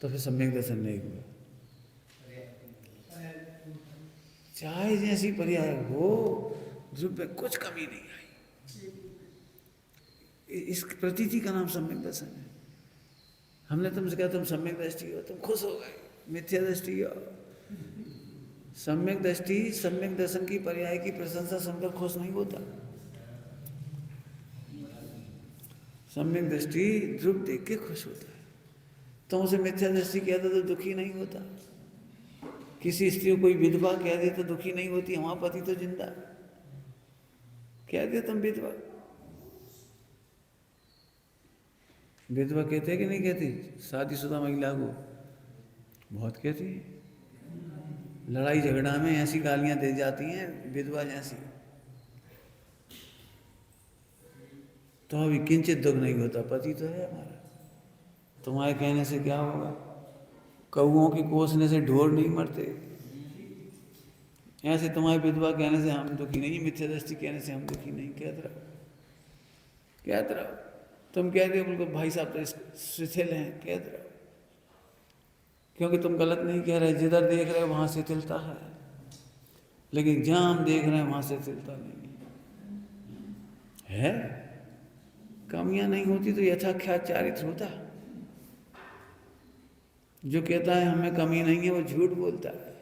तो फिर सम्यक दर्शन नहीं हुआ। चाहे जैसी पर्याय हो, ध्रुव में कुछ कमी नहीं आई। इस प्रतीति का नाम सम्यक दर्शन है। हमने तुमसे कहा तुम सम्यक दृष्टि हो, तुम खुश हो गए, मिथ्या दृष्टि हो। सम्यक दृष्टि सम्यक दर्शन की पर्याय की प्रशंसा सुनकर खुश नहीं होता। सम्यक दृष्टि ध्रुव देख के खुश होता है। तुम उसे मिथ्या दृष्टि कहते तो दुखी नहीं होता। किसी स्त्री को कोई विधवा कह दे तो दुखी नहीं होती, हमारा पति तो जिंदा। कह दे तुम विधवा, विधवा कहते कि नहीं कहती? शादीशुदा महिला को बहुत कहती है। लड़ाई झगड़ा में ऐसी गालियां दे जाती हैं विधवा जैसी, तो अभी किंचित दुख नहीं होता। पति तो है हमारा, तुम्हारे कहने से क्या होगा? कौओं की कोसने से ढोर नहीं मरते, ऐसे तुम्हारे विधवा कहने से हम दुखी नहीं, मिथ्या दृष्टि कहने से हम दुखी नहीं। कहते रहो। तुम कहते हो बिल्कुल भाई साहब तो शिथिल हैं, कहते रहो, क्योंकि तुम गलत नहीं कह रहे। जिधर देख रहे हो वहां शिथिलता है, लेकिन जहां हम देख रहे हैं वहां शिथिलता नहीं है। कमियां नहीं होती तो यथाख्यात चारित्र होता। जो कहता है हमें कमी नहीं है वो झूठ बोलता है।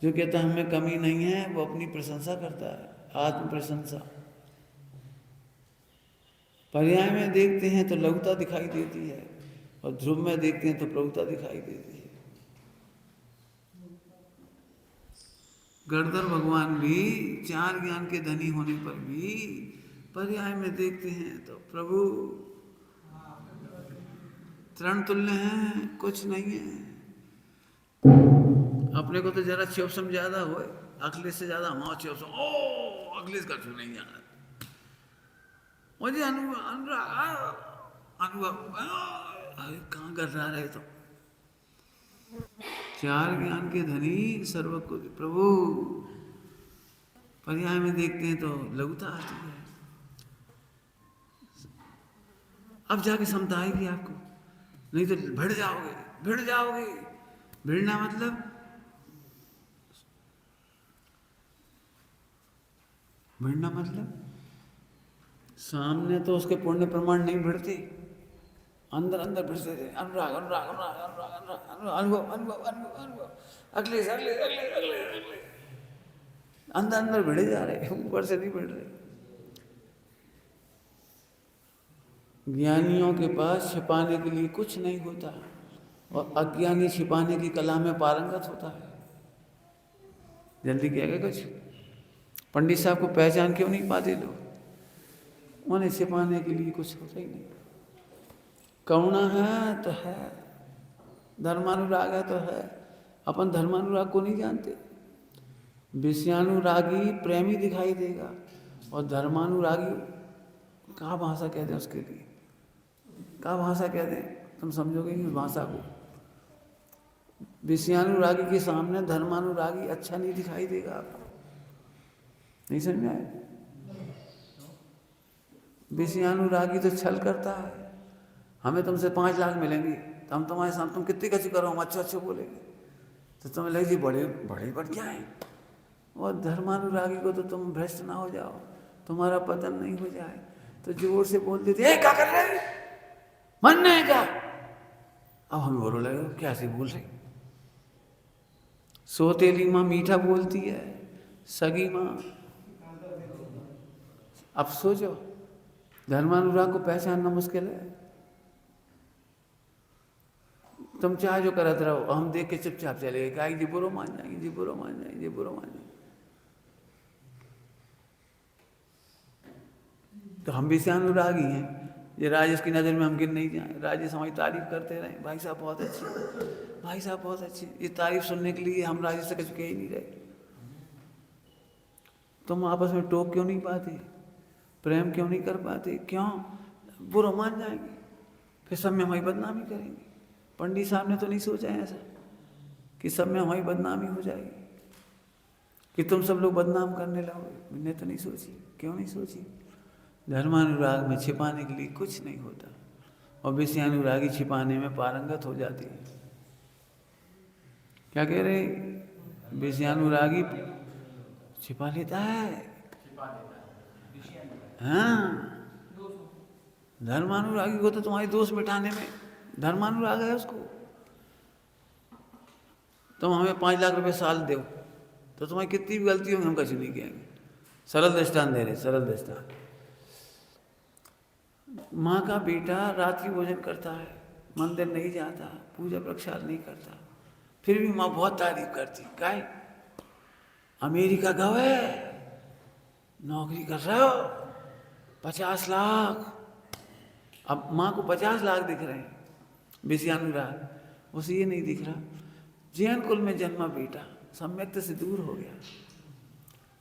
जो कहता है हमें कमी नहीं है वो अपनी प्रशंसा करता है, आत्म प्रशंसा। पर्याय में देखते हैं तो लघुता दिखाई देती है, और ध्रुव में देखते हैं तो प्रभुता दिखाई देती है। गणधर भगवान भी चार ज्ञान के धनी होने पर भी पर्याय में देखते हैं तो प्रभु तृण तुल्य हैं, कुछ नहीं है। अपने को तो जरा क्षोभम ज्यादा हो, अखिलेश से ज्यादा हमारा क्षोभम। ओ अखिलेश का छू नहीं जाना मुझे अनुभव कहाँ कर रहा है। तो चार ज्ञान के धनी सर्व को प्रभु पर्याय में देखते हैं तो लघुता आती है। अब जाके समता आएगी आपको, नहीं तो भिड़ जाओगे। भिड़ना मतलब सामने तो उसके पुण्य प्रमाण नहीं भिड़ते, अंदर भिड़ते थे। अनुराग अनुभव अगले अंदर भिड़े जा रहे, ऊपर से नहीं भिड़ रहे। ज्ञानियों के पास छिपाने के लिए कुछ नहीं होता, और अज्ञानी छिपाने की कला में पारंगत होता है। जल्दी कहेगा कुछ। पंडित साहब को पहचान क्यों नहीं पाते लोग? उन्हें छिपाने के लिए कुछ होता ही नहीं। करुणा है तो है, धर्मानुराग है तो है। अपन धर्मानुराग को नहीं जानते। विषयानुरागी प्रेमी दिखाई देगा, और धर्मानुरागी कहाँ भाषा कह दें उसके लिए, कहाँ भाषा कह दें, तुम समझोगे नहीं उस भाषा को। विषयानुरागी के सामने धर्मानुरागी अच्छा नहीं दिखाई देगा आपको। नहीं समझ में आए? विषयानुरागी तो छल करता है। हमें तुमसे 5 लाख मिलेंगे तो हम तुम्हारे सामने, तुम कितने कच्चे करो, हम अच्छा बोलेंगे तो तुम्हें लगे जी बड़े बढ़िया है। और धर्मानुरागी को तो तुम भ्रष्ट ना हो जाओ, तुम्हारा पतन नहीं हो जाए, तो जोर से बोल देते क्या कर रहे हैं, मन नहीं क्या। अब हमें बोलो लगे क्या से बोल रहे। सोतेली माँ मीठा बोलती है, सगी माँ। अब सोचो, धर्मानुराग को पहचानना मुश्किल है। तुम चाहे जो करते रहो, हम देख के चुपचाप चले गए, जी बुरो मान जाएंगे। तो हम भी से अनुरागी हैं। ये राजेश की नज़र में हम गिन नहीं जाए। राजेश हमारी तारीफ करते रहे, भाई साहब बहुत अच्छे। ये तारीफ सुनने के लिए हम राजेश से कुछ कह ही नहीं रहे। तुम आपस में टोक क्यों नहीं पाते, प्रेम क्यों नहीं कर पाते? क्यों? बुरा मान जाएंगे, फिर सब में हमारी बदनामी करेंगे। पंडित साहब ने तो नहीं सोचा ऐसा कि सब में हमारी बदनामी हो जाएगी, कि तुम सब लोग बदनाम करने लगोगे। मैंने तो नहीं सोची। क्यों नहीं सोची? धर्मानुराग में छिपाने के लिए कुछ नहीं होता। और विषयानुरागी छिपाने में पारंगत हो जाती है। क्या कह रहे? विषयानुरागी छिपा लेता है। हाँ, धर्मानुरागी को तो तुम्हारी दोष मिटाने में धर्मानुराग है उसको। तुम हमें 5 लाख रुपए साल दो तो तुम्हारी कितनी भी गलती होगी हम कुछ नहीं कहेंगे। सरल दृष्टांत दे रहे, सरल दृष्टांत। माँ का बेटा रात्रि भोजन करता है, मंदिर नहीं जाता, पूजा प्रक्षाल नहीं करता, फिर भी माँ बहुत तारीफ करती। काय? अमेरिका गए, नौकरी कर रहे हो, 50 लाख। अब माँ को 50 लाख दिख रहे हैं, विषयानुराग, उसे ये नहीं दिख रहा जैन कुल में जन्मा बेटा सम्यक्त से दूर हो गया,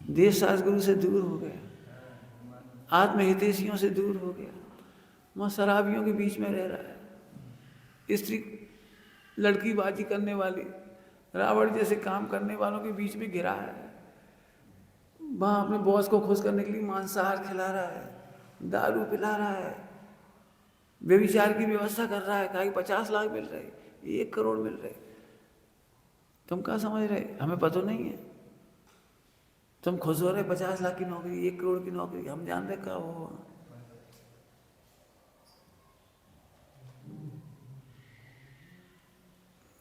देश गुरु से दूर हो गया, आत्महितैषियों से दूर हो गया, वहाँ शराबियों के बीच में रह रहा है, स्त्री लड़की बाजी करने वाली रावण जैसे काम करने वालों के बीच में घिरा है, वहाँ अपने बॉस को खुश करने के लिए मांसाहार खिला रहा है, दारू पिला रहा है, व्यभिचार की व्यवस्था कर रहा है। कहा कि 50 लाख मिल रहे, 1 करोड़ मिल रहे। तुम क्या समझ रहे? हमें पता नहीं है। तुम खुश हो रहे 50 लाख की नौकरी, 1 करोड़ की नौकरी, हम जान रहे क्या हो।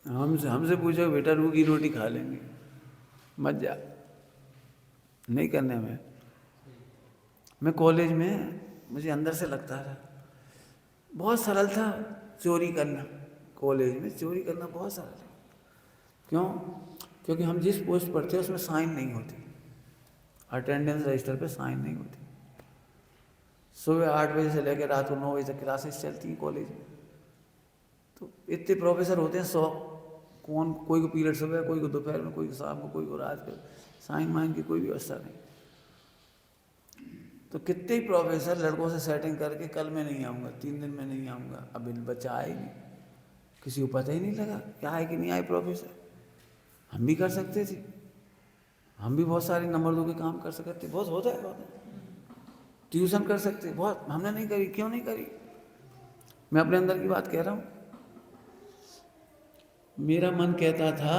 हमसे पूछो बेटा रूह की रोटी खा लेंगे, मत जा, नहीं करने में। मैं कॉलेज में मुझे अंदर से लगता था बहुत सरल था चोरी करना। कॉलेज में चोरी करना बहुत सरल है। क्यों? क्योंकि हम जिस पोस्ट पर थे उसमें साइन नहीं होती, अटेंडेंस रजिस्टर पे साइन नहीं होती। सुबह 8 बजे से लेकर रात को 9 बजे तक क्लासेस चलती हैं कॉलेज में। तो इतने प्रोफेसर होते हैं 100, कौन, कोई को पीरियड सुबह, कोई को दोपहर में, कोई को शाम को, कोई को रात को, साइन माइन की कोई व्यवस्था नहीं। तो कितने ही प्रोफेसर लड़कों से सेटिंग करके कल मैं नहीं आऊँगा, 3 दिन में नहीं आऊँगा, अब बच्चा आए नहीं, किसी को पता ही नहीं लगा क्या आए कि नहीं आए प्रोफेसर। हम भी कर सकते थे, हम भी बहुत सारे नंबर 2 के काम कर सकते थे, बहुत होता है, बहुत ट्यूशन कर सकते, बहुत। हमने नहीं करी। क्यों नहीं करी? मैं अपने अंदर की बात कह रहा हूँ। मेरा मन कहता था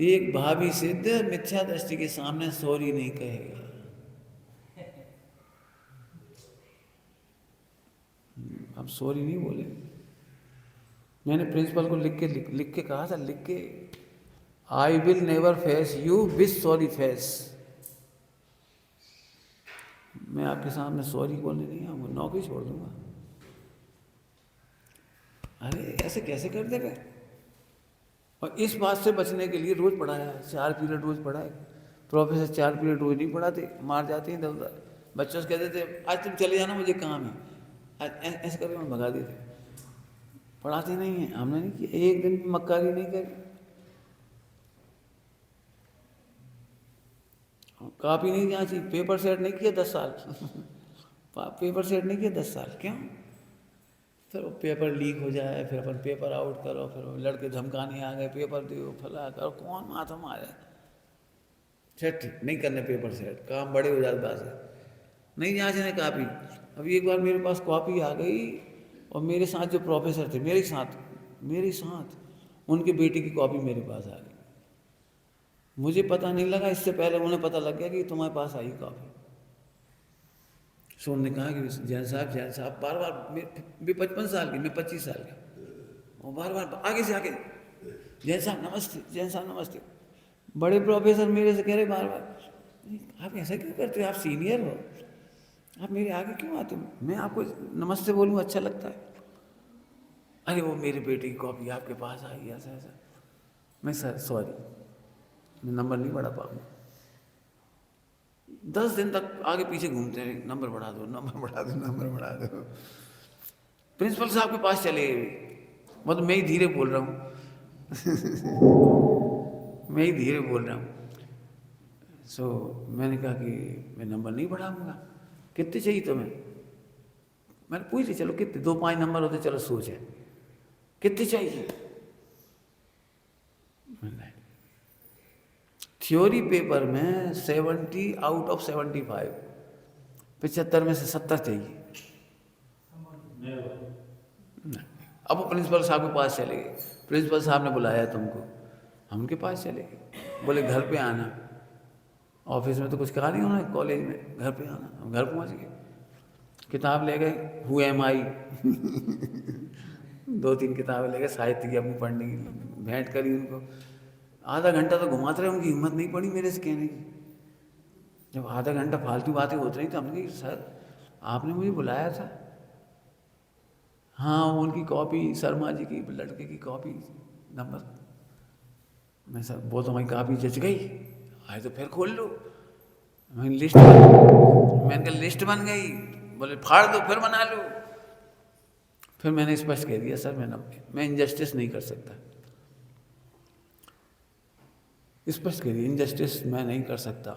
एक भावी सिद्ध मिथ्या दृष्टि के सामने सॉरी नहीं कहेगा। अब सॉरी नहीं बोले। मैंने प्रिंसिपल को लिख के कहा था, लिख के, I will never face you with sorry face. मैं आपके सामने सॉरी बोलने नहीं आऊँगा, नौकरी छोड़ दूंगा। अरे ऐसे कैसे कर देगा? और इस बात से बचने के लिए रोज पढ़ाया, 4 पीरियड रोज पढ़ाए। प्रोफेसर 4 पीरियड रोज नहीं पढ़ाते, मार जाते हैं इधर। बच्चों से कहते थे आज तुम चले जाना, मुझे काम है, आज ऐसे करके मैं भगा देते। पढ़ाते नहीं हैं। हमने नहीं किया, एक दिन भी मक्कारी नहीं करी। कॉपी नहीं जांची, पेपर सेट नहीं किया 10 साल पेपर सेट नहीं किया 10 साल। क्यों? फिर वो पेपर लीक हो जाए, फिर अपन पेपर आउट करो, फिर लड़के धमकाने आ गए, पेपर दो, फला करो, कौन माथा मारे। सेट नहीं करने पेपर सेट, काम बड़े हो जाते बात है, नहीं जांचने कॉपी। अभी एक बार मेरे पास कॉपी आ गई और मेरे साथ जो प्रोफेसर थे, मेरे साथ उनके बेटे की कॉपी मेरे पास आ गई। मुझे पता नहीं लगा, इससे पहले उन्हें पता लग गया कि तुम्हारे पास आई कॉपी। सोन ने कहा कि जैन साहब बार बार, मैं 55 साल की, मैं 25 साल का, वो बार बार आगे से आके जैन साहब नमस्ते। बड़े प्रोफेसर मेरे से कह रहे बार बार, आप ऐसा क्यों करते हो? आप सीनियर हो, आप मेरे आगे क्यों आते हो? मैं आपको नमस्ते बोलूँ अच्छा लगता है। अरे वो मेरे बेटे की कॉपी आपके पास आई, ऐसा। मैं सर सॉरी, मैं नंबर नहीं बढ़ा पाऊँगा। 10 दिन तक आगे पीछे घूमते रहे, नंबर बढ़ा दो। प्रिंसिपल साहब के पास चले गए, मतलब मैं ही धीरे बोल रहा हूँ मैंने कहा कि मैं नंबर नहीं बढ़ाऊंगा। कितने चाहिए तुम्हें? मैंने पूछ लिया, चलो कितने, 2-5 नंबर होते, चलो सोच है, कितने चाहिए? थ्योरी पेपर में 70 आउट ऑफ 75, 75 में से 70 चाहिए। अब वो प्रिंसिपल साहब के पास चले गए, प्रिंसिपल साहब ने बुलाया तुमको, हम उनके पास चले गए, बोले घर पे आना। ऑफिस में तो कुछ कहा नहीं उन्होंने, कॉलेज में घर पे आना, हम घर पहुंच गए, किताब ले गए, हु एम आई 2-3 किताबें ले गए साहित्य की अपनी पढ़ने की, भेंट करी उनको। आधा घंटा तो घुमाते रहे, उनकी हिम्मत नहीं पड़ी मेरे से कहने की। जब आधा घंटा फालतू बातें होती रही तो हमने कही सर आपने मुझे बुलाया था। हाँ उनकी कॉपी, शर्मा जी की लड़के की कॉपी नंबर, मैं सर वो तो हमारी कॉपी जच गई, आए तो फिर खोल लो। मैंने लिस्ट बन गई, बोले फाड़ दो फिर बना लो। फिर मैंने स्पष्ट कह दिया सर मैं इनजस्टिस नहीं कर सकता, स्पष्ट कह दिया इनजस्टिस मैं नहीं कर सकता,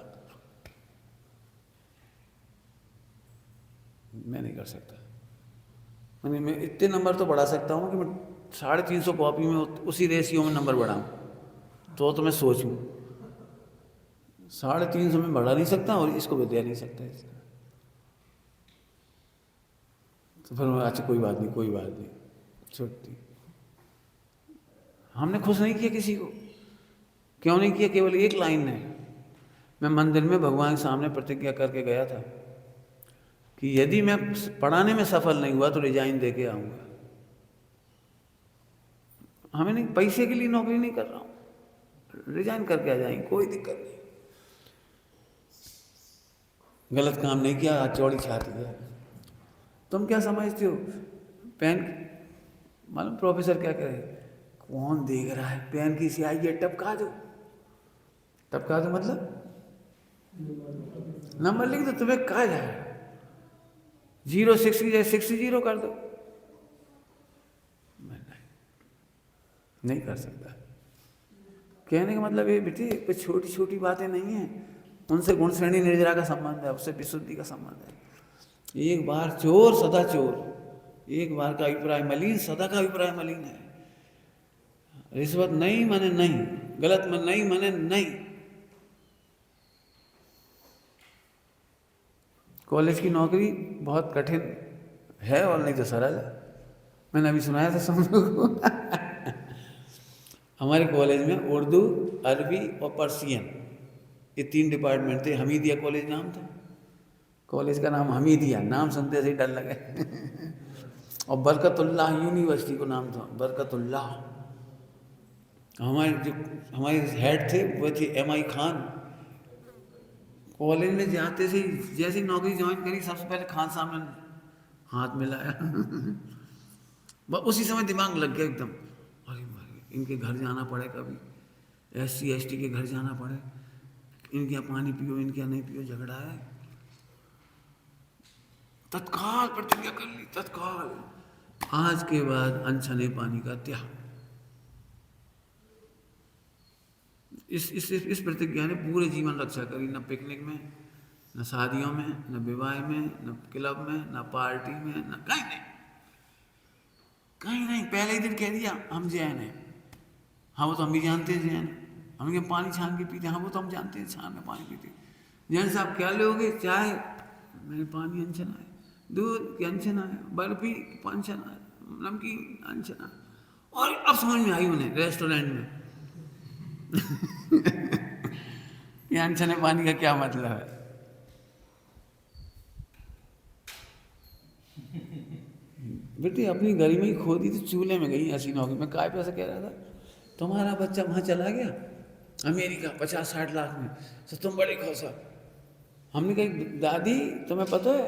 मैं नहीं कर सकता। मैं इतने नंबर तो बढ़ा सकता हूँ कि मैं 350 कॉपी में उसी रेशियो में नंबर बढ़ाऊँ, तो मैं सोचूँ 350 में बढ़ा नहीं सकता और इसको भी दे नहीं सकता। तो फिर मैं अच्छा कोई बात नहीं छोड़ती। हमने खुश नहीं किया किसी को, क्यों नहीं किया? केवल एक लाइन है, मैं मंदिर में भगवान के सामने प्रतिज्ञा करके गया था कि यदि मैं पढ़ाने में सफल नहीं हुआ तो रिजाइन दे के आऊँगा। हमें नहीं, पैसे के लिए नौकरी नहीं कर रहा हूँ, रिजाइन करके आ जाएंगे, कोई दिक्कत नहीं। गलत काम नहीं किया, चौड़ी छाती है। तुम क्या समझते हो पेन, मालूम प्रोफेसर क्या कहे, कौन देख रहा है, पेन की स्याही है टपका दो मतलब नंबर लिख दो, तुम्हें कहा जाए 06 की जगह 60 कर दो। मैं नहीं कर सकता। कहने का मतलब ये बेटी कुछ छोटी छोटी बातें नहीं है, उनसे गुण श्रेणी निर्जरा का संबंध है, उससे विशुद्धि का संबंध है। एक बार चोर सदा चोर, एक बार का अभिप्राय मलिन सदा का अभिप्राय मलिन है। रिश्वत नहीं माने नहीं, गलत में नहीं माने नहीं। कॉलेज की नौकरी बहुत कठिन है और नहीं तो सरल है। मैंने अभी सुनाया था सब लोगों को हमारे कॉलेज में उर्दू, अरबी और पर्शियन ये 3 डिपार्टमेंट थे। हमीदिया कॉलेज नाम था, कॉलेज का नाम हमीदिया, नाम सुनते से ही डर लगे और बरकतुल्लाह यूनिवर्सिटी को नाम था, बरकतुल्लाह। हमारे हेड थे वो थे MI खान। कॉलेज में जाते से जैसे नौकरी ज्वाइन करी सबसे पहले खान साहब ने हाथ मिलाया बस उसी समय दिमाग लग गया एकदम, अरे इनके घर जाना पड़े, कभी SC ST के घर जाना पड़े, इनके यहाँ पानी पियो, इनके यहाँ नहीं पियो, झगड़ा है। तत्काल प्रतिज्ञा कर ली, तत्काल, आज के बाद अनछने पानी का त्याग। इस प्रतिज्ञा ने पूरे जीवन रक्षा करी, न पिकनिक में, न शादियों में, न विवाह में, न क्लब में, न पार्टी में, न कहीं नहीं, कहीं नहीं। पहले ही दिन कह दिया हम जैन हैं। हाँ वो तो हम भी जानते हैं जैन, हम क्या पानी छान के पीते हैं? हाँ वो तो हम जानते हैं छान में पानी पीते। जैन साहब क्या लोगे? चाय, मैंने पानी अनछना है, दूध की अनछना है, बर्फी अनछना है, नमकीन अनछना। और अब समझ में आई उन्हें रेस्टोरेंट में ये अनछने पानी का क्या मतलब है। बेटी अपनी गर्मी ही खो दी थी, चूल्हे में गई ऐसी नौकरी में। काय पैसा कह रहा था तुम्हारा बच्चा वहाँ चला गया अमेरिका 50-60 लाख में, तो तुम बड़े खुश हो। हमने कही दादी तुम्हें पता है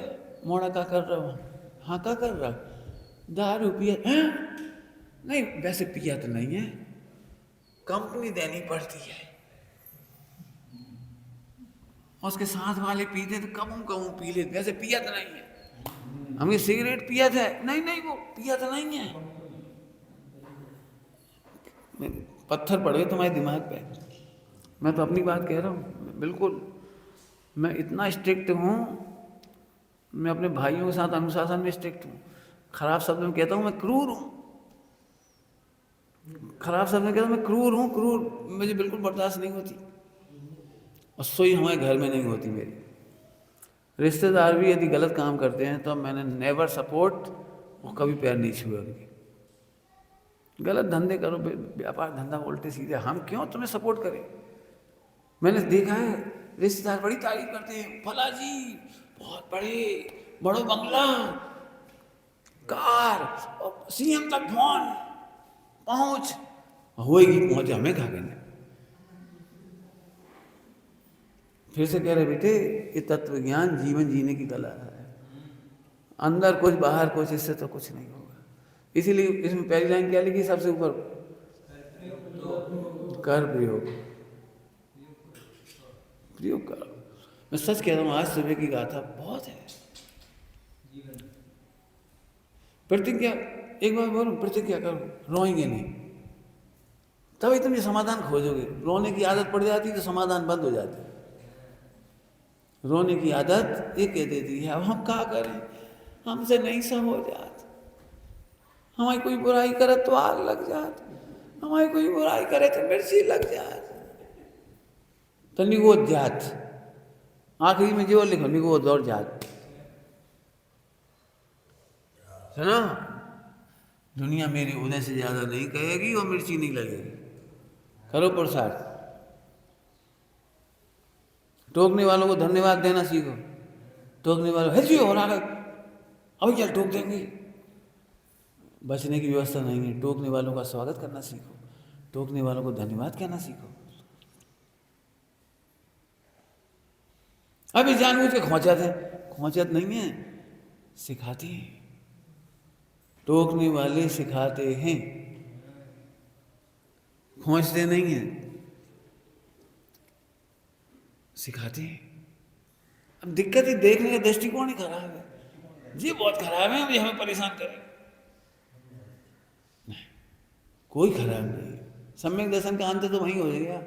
मोड़ा क्या कर रहा हूँ? हाँ क्या कर रहा? दारू पिया है? नहीं वैसे पिया तो नहीं है, कंपनी देनी पड़ती है, उसके साथ वाले पीते तो कम पी लेते, वैसे पिया तो नहीं है। हमने सिगरेट पिया था? नहीं वो पिया तो नहीं है। पत्थर पड़ गए तुम्हारे दिमाग पे। मैं तो अपनी बात कह रहा हूँ, बिल्कुल मैं इतना स्ट्रिक्ट हूँ, मैं अपने भाइयों के साथ अनुशासन में स्ट्रिक्ट हूँ। खराब शब्द में कहता हूँ मैं क्रूर हूँ, खराब शब्द में कहता हूँ मैं क्रूर हूँ, क्रूर मुझे बिल्कुल बर्दाश्त नहीं होती। और सोई हमारे घर में नहीं होती। मेरी रिश्तेदार भी यदि गलत काम करते हैं तो मैंने नेवर सपोर्ट, वो कभी पैर नहीं छुए उनके। गलत धंधे करो, व्यापार धंधा उल्टे सीधे, हम क्यों तुम्हें सपोर्ट करें। मैंने देखा है रिश्तेदार बड़ी तारीफ करते हैं, फला जी बहुत बड़ो बंगला, कार और सीएम तक फोन पहुंच होएगी, पहुंच हमें खा गए। फिर से कह रहे बेटे ये तत्व ज्ञान जीवन जीने की कला है, अंदर कुछ बाहर कुछ, इससे तो कुछ नहीं होगा। इसीलिए इसमें पहली लाइन क्या लिखी सबसे ऊपर, कर प्रयोग, प्रयोग करो। मैं सच कह रहा हूं आज सुबह की गाथा बहुत है। प्रतिज्ञा, एक बार बोलूं, प्रतिज्ञा करो रोएंगे नहीं, तभी तुम ये समाधान खोजोगे। रोने की आदत पड़ जाती तो समाधान बंद हो जाता है। रोने की आदत ये कह देती है अब हम क्या करें, हमसे नहीं सह हो जात, हमारी कोई बुराई करे तो आग लग जात, हमारी कोई बुराई करे तो मिर्ची लग जात, तो निगोद जात, आखिरी में जो लिखो निगोद और जात। सुना, दुनिया मेरे उदय से ज्यादा नहीं कहेगी और मिर्ची नहीं लगेगी। करो प्रसाद, टोकने वालों को धन्यवाद देना सीखो। टोकने वालों है जी हो रहा है, अभी क्या टोक देंगे, बचने की व्यवस्था नहीं है। टोकने वालों का स्वागत करना सीखो, टोकने वालों को धन्यवाद कहना सीखो। अभी जानबूझ के खोचत है, खोचत नहीं है, सिखाते हैं। टोकने वाले सिखाते हैं, खोचते नहीं हैं, सिखाते हैं। अब दिक्कत ही देखने का दृष्टिकोण ही खराब है, ये बहुत खराब है, अभी हमें परेशान करें। नहीं, कोई खराब नहीं है। सम्यक दर्शन का अंत तो वहीं हो गया,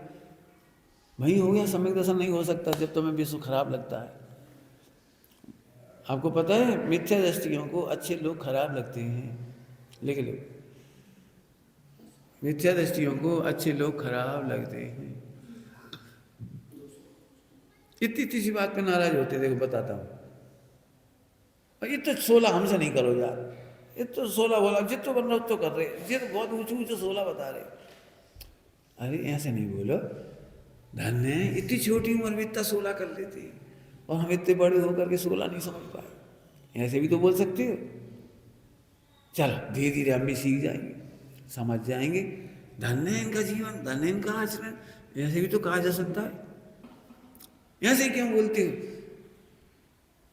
वहीं हो गया। सम्यक दर्शन नहीं हो सकता जब तुम्हें विश्व खराब लगता है। आपको पता है मिथ्या दृष्टियों को अच्छे लोग खराब लगते हैं, लिख लो, मिथ्या दृष्टियों को अच्छे लोग खराब लगते हैं। इतनी सी बात पे नाराज होते, देखो बताता हूँ। ये तो 16 हमसे नहीं करो यार, ये तो 16 बोला, जितो बन रहा तो कर रहे, ये तो बहुत ऊंचे ऊंचे 16 बता रहे। अरे ऐसे नहीं बोलो, धन्य है इतनी छोटी उम्र में इतना 16 कर लेते हैं, और हम इतने बड़े होकर के 16 नहीं समझ पाए। ऐसे भी तो बोल सकते हो। चलो धीरे धीरे हम भी सीख जाएंगे, समझ जाएंगे। धन्य है इनका जीवन, धन्य इनका आचरण, ऐसे भी तो कहा जा सकता है। ऐसे क्यों बोलते हो,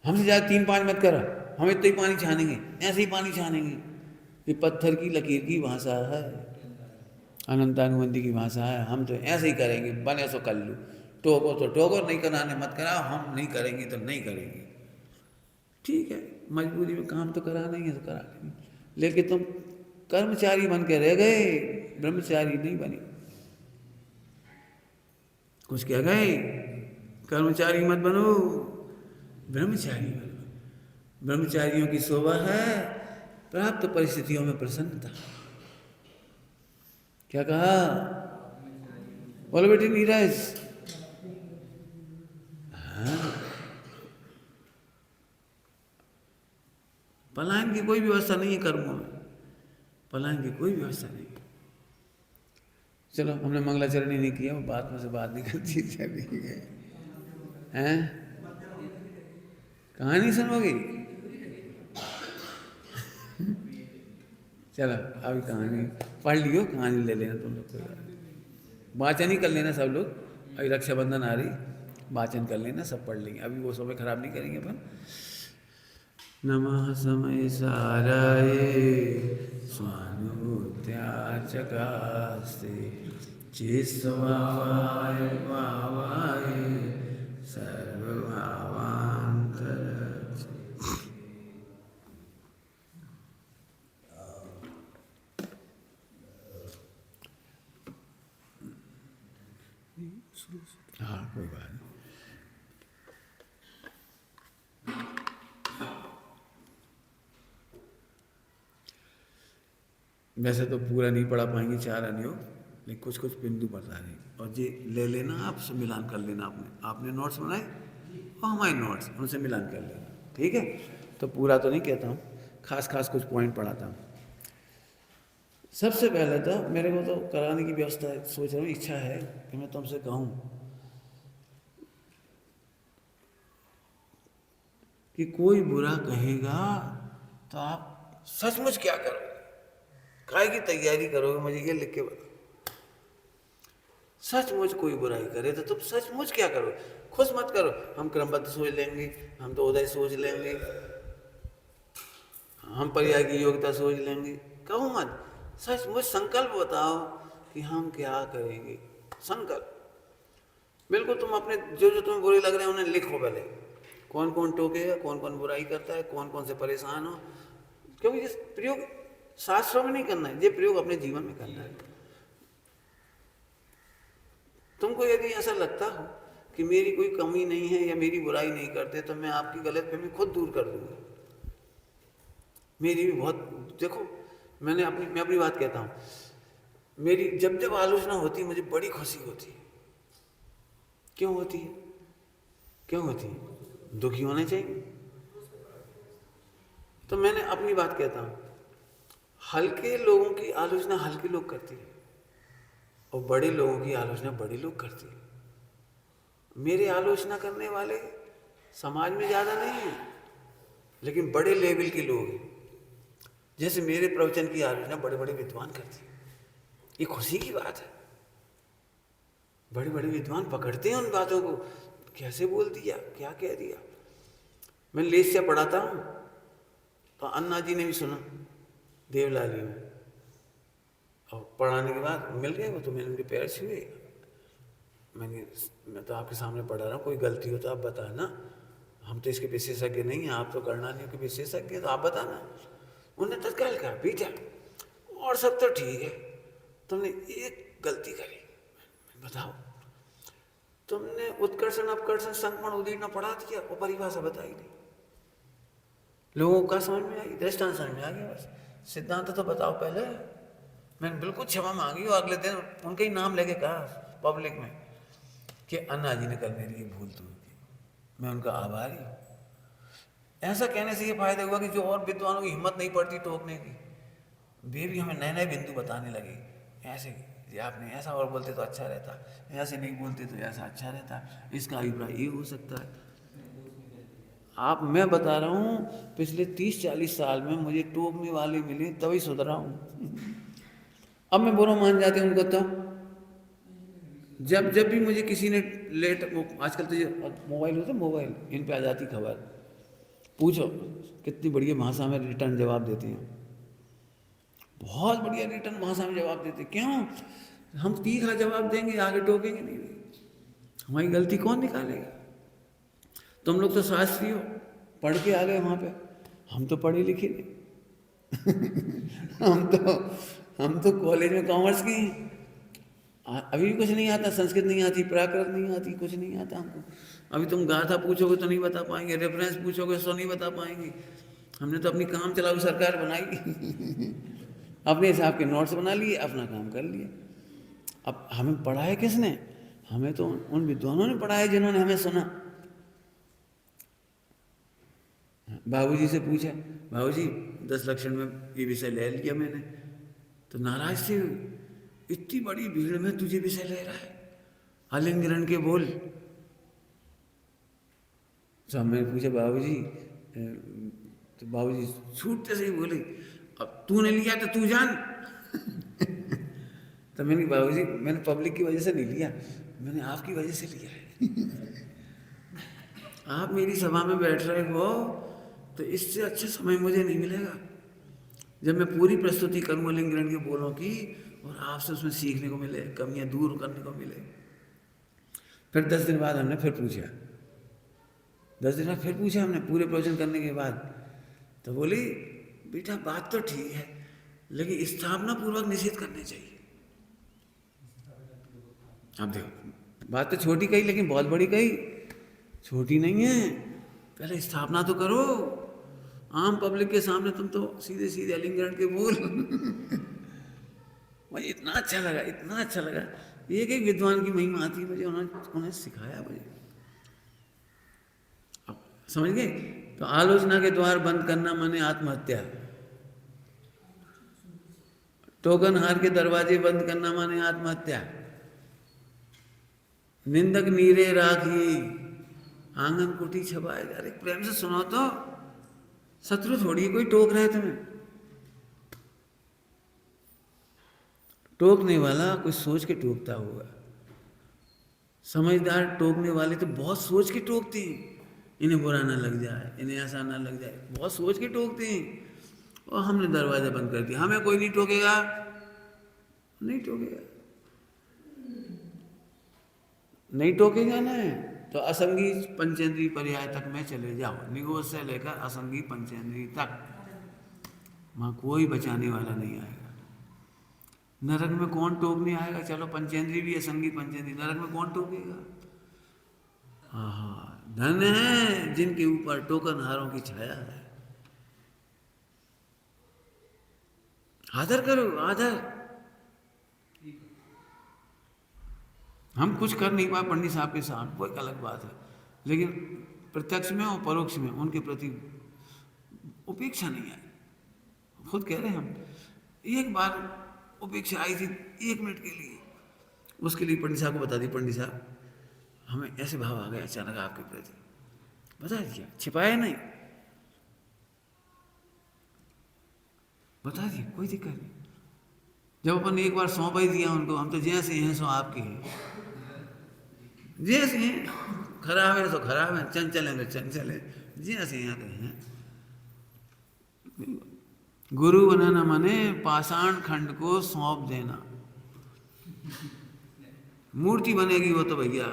हमसे ज़्यादा 3-5 मत करो, हम इतना ही पानी छानेंगे, ऐसे ही पानी छानेंगे। ये पत्थर की लकीर की भाषा है, अनंतानुबंधी की भाषा है। हम तो ऐसे ही करेंगे, बने सो कर लो, टोको तो टोको, नहीं कराने मत कराओ, हम नहीं करेंगे तो नहीं करेंगे। ठीक है, मजबूरी में काम तो कराना ही है तो करा लेंगे, लेकिन तुम कर्मचारी बन के रह गए, ब्रह्मचारी नहीं बने। कुछ कह गए, कर्मचारी मत बनो, ब्रह्मचारी बनो। ब्रह्मचारियों की शोभा है प्राप्त परिस्थितियों में प्रसन्नता। क्या कहा, बोलो बेटे नीरज। हाँ, पलायन की कोई व्यवस्था नहीं है कर्मों में, पलायन की कोई व्यवस्था नहीं। चलो हमने मंगलाचरण नहीं किया, वो बात में से बात निकलती चली गई हैं। कहानी सुनोगे? चलो अभी कहानी पढ़ लियो, कहानी ले लेना तुम लोग, कोई वाचन ही कर लेना सब लोग। अभी रक्षाबंधन आ रही, वाचन कर लेना, सब पढ़ लेंगे, अभी वो समय खराब नहीं करेंगे अपन। नमः समय साराये स्वानुभूत्याचकास्ते चिस्वाय भावाय सर्वभावांतर। हाँ कोई बात नहीं। वैसे तो पूरा नहीं पढ़ा पाएंगे 4 अनियोग, लेकिन कुछ कुछ बिंदु बता रहे। और ये ले लेना, आपसे मिलान कर लेना, आपने नोट्स बनाए और हमारे नोट्स, उनसे मिलान कर लेना, ठीक है। तो पूरा तो नहीं कहता हूँ, खास खास कुछ पॉइंट पढ़ाता हूँ। सबसे पहले तो मेरे को तो कराने की व्यवस्था सोच रहा हूँ, इच्छा है कि मैं तुमसे कहूँ कि कोई बुरा कहेगा तो आप सचमुच क्या करोगे, काय की तैयारी करोगे, मुझे ये लिख के बताओ। सचमुच कोई बुराई करे तो तुम सचमुच क्या करोगे? खुश मत करो, हम क्रमबद्ध सोच लेंगे, हम तो उदय सोच लेंगे, हम पर्याय की योग्यता सोच लेंगे। कहो मत, सचमुच संकल्प बताओ कि हम क्या करेंगे। संकल्प बिल्कुल तुम अपने जो जो तुम्हें बुरे लग रहे हैं उन्हें लिखो पहले, कौन कौन टोकेगा, कौन कौन बुराई करता है, कौन कौन से परेशान हो। क्योंकि ये प्रयोग शास्त्रों में नहीं करना है, ये प्रयोग अपने जीवन में करना है। तुमको यदि ऐसा लगता हो कि मेरी कोई कमी नहीं है या मेरी बुराई नहीं करते, तो मैं आपकी गलतफहमी खुद दूर कर दूंगा। मेरी भी बहुत, देखो मैं अपनी बात कहता हूँ, मेरी जब जब आलोचना होती है मुझे बड़ी खुशी होती है। क्यों होती है? क्यों होती है? दुखी होने चाहिए। तो मैंने अपनी बात कहता हूँ, हल्के लोगों की आलोचना हल्के लोग करती है और बड़े लोगों की आलोचना बड़े लोग करते हैं। मेरे आलोचना करने वाले समाज में ज़्यादा नहीं हैं, लेकिन बड़े लेवल के लोग हैं। जैसे मेरे प्रवचन की आलोचना बड़े बड़े विद्वान करते हैं, ये खुशी की बात है। बड़े बड़े विद्वान पकड़ते हैं उन बातों को, कैसे बोल दिया, क्या कह दिया। मैं लेस से पढ़ाता हूँ तो अन्ना जी ने भी सुना देवलाली में, और पढ़ाने के बाद मिल गए वो, तो मैंने उनके पैर छुए। मैं तो आपके सामने पढ़ा रहा हूँ, कोई गलती हो तो आप बताना, हम तो इसके विशेषज्ञ नहीं हैं, आप तो गणनानियों के विशेषज्ञ हैं, तो आप बताना। उन्होंने तत्काल कहा, बेटा और सब तो ठीक है, तुमने एक गलती करी। बताओ, तुमने उत्कर्षण अपकर्षण संक्रमण उदीर्ण पढ़ा दिया और परिभाषा बताई नहीं। लोगों का समझ में आई, दृष्टांत समझ में आ गया, बस सिद्धांत तो बताओ पहले। मैंने बिल्कुल क्षमा मांगी और अगले दिन उनके ही नाम लेके कहा पब्लिक में कि अन्ना जी ने कल मेरी ये भूल दूर की, मैं उनका आभारी हूँ। ऐसा कहने से ये फायदा हुआ कि जो और विद्वानों की हिम्मत नहीं पड़ती टोकने की, वे भी हमें नए नए बिंदु बताने लगे। ऐसे ये आपने ऐसा और बोलते तो अच्छा रहता, ऐसे नहीं बोलते तो ऐसा अच्छा रहता, इसका अभिप्राय ये हो सकता है। मैं बता रहा हूँ, पिछले 30-40 साल में मुझे टोकने वाले मिले तभी सुधरा हूँ। अब मैं बुरा मान जाते उनको, तो जब भी मुझे किसी ने आजकल तो ये मोबाइल होते, मोबाइल इन पे आ जाती खबर, पूछो कितनी बढ़िया भाषा में रिटर्न जवाब देते हैं, बहुत बढ़िया रिटर्न भाषा में जवाब देते। क्यों? हम तीखा जवाब देंगे, आगे टोकेंगे नहीं, हमारी गलती कौन निकालेगा? तुम लोग तो शास्त्री हो, पढ़ के आ गए वहाँ पे, हम तो पढ़े लिखे नहीं। हम तो कॉलेज में कॉमर्स की, अभी भी कुछ नहीं आता, संस्कृत नहीं आती, प्राकृत नहीं आती, कुछ नहीं आता हमको। अभी तुम गाथा पूछोगे तो नहीं बता पाएंगे, रेफरेंस पूछोगे तो नहीं बता पाएंगे। हमने तो अपनी काम चलाऊ सरकार बनाई। अपने हिसाब के नोट्स बना लिए, अपना काम कर लिया। अब हमें पढ़ाया किसने? हमें तो उन विद्वानों ने पढ़ाया जिन्होंने हमें सुना। बाबूजी से पूछा, बाबूजी 10 लक्षण में ये विषय ले लिया मैंने, तो नाराज थे, इतनी बड़ी भीड़ में तुझे विषय ले रहा है, आलिंग ग्रहण के बोल। तो मैंने पूछा बाबूजी, तो बाबूजी छूटते से ही बोले, अब तूने लिया तो तू जान। तो मैंने बाबूजी, मैंने पब्लिक की वजह से नहीं लिया, मैंने आपकी वजह से लिया है। आप मेरी सभा में बैठ रहे हो तो इससे अच्छा समय मुझे नहीं मिलेगा जब मैं पूरी प्रस्तुति करूँ आलिंग ग्रहण के बोलों की, और आपसे उसमें सीखने को मिले, कमियां दूर करने को मिले। फिर 10 दिन बाद हमने फिर पूछा, 10 दिन बाद फिर पूछा हमने पूरे प्रवचन करने के बाद, तो बोली बेटा बात तो ठीक है, लेकिन स्थापना पूर्वक निषेध करने चाहिए। अब देखो, बात तो छोटी कही लेकिन बहुत बड़ी कही, छोटी नहीं है। पहले स्थापना तो करो, आम पब्लिक के सामने तुम तो सीधे सीधे आलिंग ग्रहण के बोल। मुझे इतना अच्छा लगा, इतना अच्छा लगा। एक एक विद्वान की महिमा आती है मुझे, उन्होंने सिखाया मुझे। अब समझ गए? तो आलोचना के द्वार बंद करना माने आत्महत्या। टोकन हार के दरवाजे बंद करना माने आत्महत्या। निंदक नीरे राखी आंगन कुटी छपाए। अरे प्रेम से सुनो तो, शत्रु थोड़ी कोई टोक रहे तुम्हें। टोकने वाला कुछ सोच के टोकता होगा। समझदार टोकने वाले तो बहुत सोच के टोकते हैं, इन्हें बुरा ना लग जाए, इन्हें ऐसा ना लग जाए, बहुत सोच के टोकते हैं। और हमने दरवाजा बंद कर दिया, हमें कोई नहीं टोकेगा, नहीं टोकेगा, नहीं टोकेगा ना। तो असंगी पंचेंद्रीय पर्याय तक में चले जाओ, निगोज से लेकर असंगी पंचेंद्रीय तक, वहां कोई बचाने वाला नहीं आएगा। नरक में कौन टोकने आएगा? चलो पंचेंद्रीय भी असंगी पंचेंद्रीय, नरक में कौन टोकेगा? हाँ, धन है जिनके ऊपर टोकन हारों की छाया है। आदर करो, आदर। हम कुछ कर नहीं पाए पंडित साहब के साथ, वो एक अलग बात है, लेकिन प्रत्यक्ष में और परोक्ष में उनके प्रति उपेक्षा नहीं आई। खुद कह रहे हैं हम, एक बार उपेक्षा आई थी 1 मिनट के लिए, उसके लिए पंडित साहब को बता दी, पंडित साहब हमें ऐसे भाव आ गए अचानक आपके प्रति, बता दिया, छिपाया नहीं, बता दिया, कोई दिक्कत नहीं। जब अपन एक बार सौंप ही दिया उनको, हम तो जैसे हैं सो आपके हैं, जैसे हैं, खराब है तो खराब है, चंचल है तो चंचल है, जैसे यहाँ के हैं। गुरु बनाना माने पाषाण खंड को सौंप देना। मूर्ति बनेगी वो तो भैया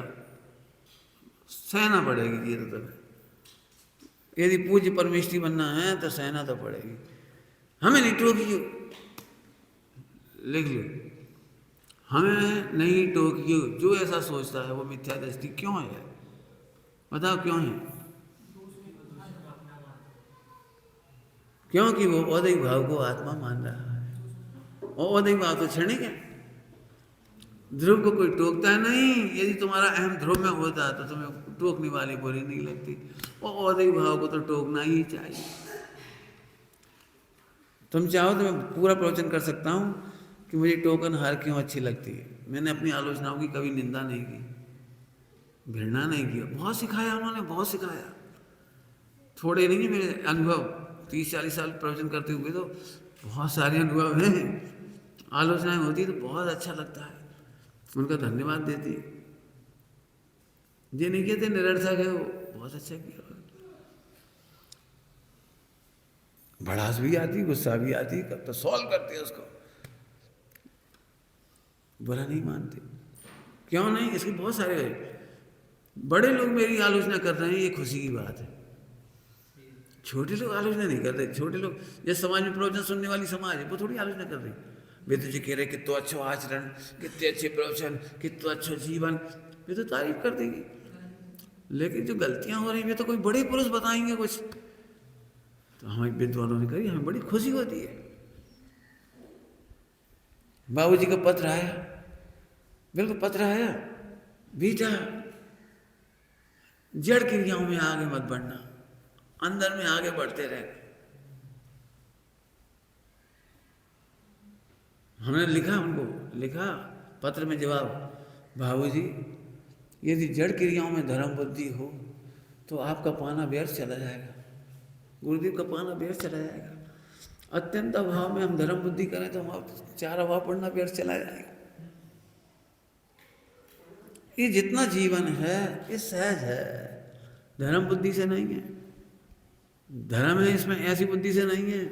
सहना पड़ेगी, ये तो तब। यदि पूज्य परमेष्ठी बनना है तो सहना तो पड़ेगी। हमें नहीं टोकियो, लिख लो, हमें नहीं टोकियो। जो ऐसा सोचता है वो मिथ्या दृष्टि क्यों है? बताओ क्यों है? क्योंकि वो औदैहिक भाव को आत्मा मान रहा है, और औदैहिक भाव तो क्षणिक है। ध्रुव को कोई टोकता नहीं। यदि तुम्हारा अहम ध्रुव में होता तो तुम्हें टोकने वाली बुरी नहीं लगती, और औदैहिक भाव को तो टोकना ही चाहिए। तुम चाहो तो मैं पूरा प्रवचन कर सकता हूँ कि मुझे टोकन हार क्यों अच्छी लगती है। मैंने अपनी आलोचनाओं की कभी निंदा नहीं की, घृणा नहीं की, बहुत सिखाया उन्होंने, बहुत सिखाया। थोड़े नहीं है मेरे अनुभव, 30-40 साल प्रवचन करते हुए तो बहुत सारे अनुभव हैं। आलोचनाएं होती तो बहुत अच्छा लगता है, उनका धन्यवाद देती। ये नहीं कहते निरर्थक है वो, बहुत अच्छा किया। भड़ास भी आती, गुस्सा भी आती, कब तो सॉल्व करते हैं उसको, बुरा नहीं मानते। क्यों नहीं? इसके बहुत सारे बड़े लोग मेरी आलोचना कर रहे हैं, ये खुशी की बात है। छोटे लोग आलोचना नहीं कर रहे। छोटे लोग जिस समाज में प्रवचन सुनने वाली समाज है वो थोड़ी आलोचना कर रही। वे तो जी कह रहे कितना अच्छा आचरण, कितने अच्छे प्रवचन, कितना अच्छा जीवन, वे तो तारीफ कर देंगे। लेकिन जो गलतियां हो रही वे तो कोई बड़े पुरुष बताएंगे कुछ, तो हमारे विद्वानों ने कही, हमें बड़ी खुशी होती है। बाबूजी का पत्र आया, बिल्कुल पत्र आया, बेटा जड़ क्रियाओं में आगे मत बढ़ना, अंदर में आगे बढ़ते रहे। हमने लिखा, उनको लिखा पत्र में जवाब, बाबूजी यदि जड़ क्रियाओं में धर्म बुद्धि हो तो आपका पाना व्यर्थ चला जाएगा, गुरुदेव का पाना व्यर्थ चला जाएगा। अत्यंत अभाव में हम धर्म बुद्धि करें तो हमारा 4 अभाव पढ़ना व्यर्थ चला जाएगा। ये जितना जीवन है ये सहज है, धर्म बुद्धि से नहीं है। धर्म है इसमें ऐसी बुद्धि से नहीं है,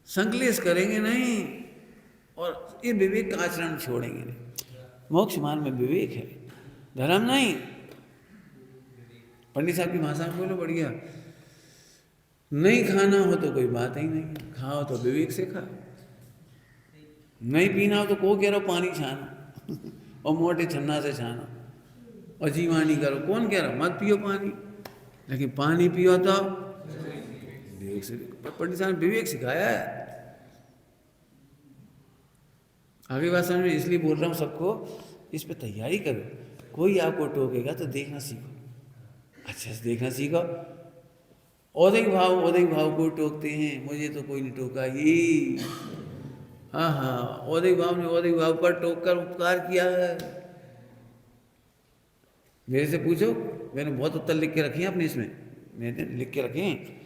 संकलेश करेंगे नहीं और ये विवेक का आचरण छोड़ेंगे नहीं। मोक्ष मार्ग में विवेक है, धर्म नहीं। पंडित साहब की भाषा में बोलो बढ़िया, नहीं खाना हो तो कोई बात ही नहीं, खाओ तो विवेक से खा। नहीं पीना हो तो को कह रहा पानी छाना और मोटे छन्ना से छाना और जीवानी करो, कौन कह रहा मत पियो पानी, लेकिन पानी पियो तो विवेक से। पंडित साहब ने विवेक सिखाया है। आगे बात समझ में इसलिए बोल रहा हूँ सबको, इस पे तैयारी करो। कोई आपको टोकेगा तो देखना सीखो, अच्छे से देखना सीखो। औदैहिक भाव को टोकते हैं, मुझे तो कोई नहीं टोका, ये हाँ हाँ, औदिक भाव ने औदिक भाव पर टोक कर उपकार किया है। मेरे से पूछो, मैंने बहुत उत्तर लिख के रखे हैं अपने इसमें, मैंने लिख के रखे हैं।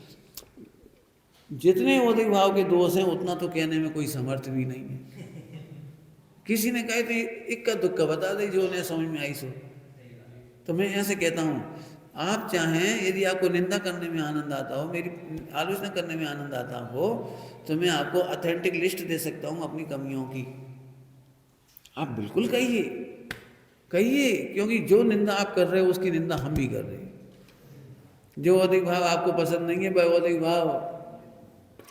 जितने औदिक भाव के दोष हैं उतना तो कहने में कोई समर्थ भी नहीं है। किसी ने कहे थे इक्का दुक्का बता दे जो उन्हें समझ में आई सो। तो मैं ऐसे कहता हूँ, आप चाहें यदि आपको निंदा करने में आनंद आता हो, मेरी आलोचना करने में आनंद आता हो, तो मैं आपको ऑथेंटिक लिस्ट दे सकता हूँ अपनी कमियों की। आप बिल्कुल कहिए, कहिए, क्योंकि जो निंदा आप कर रहे हो उसकी निंदा हम भी कर रहे हैं। जो औदिक भाव आपको पसंद नहीं है वह औदिक भाव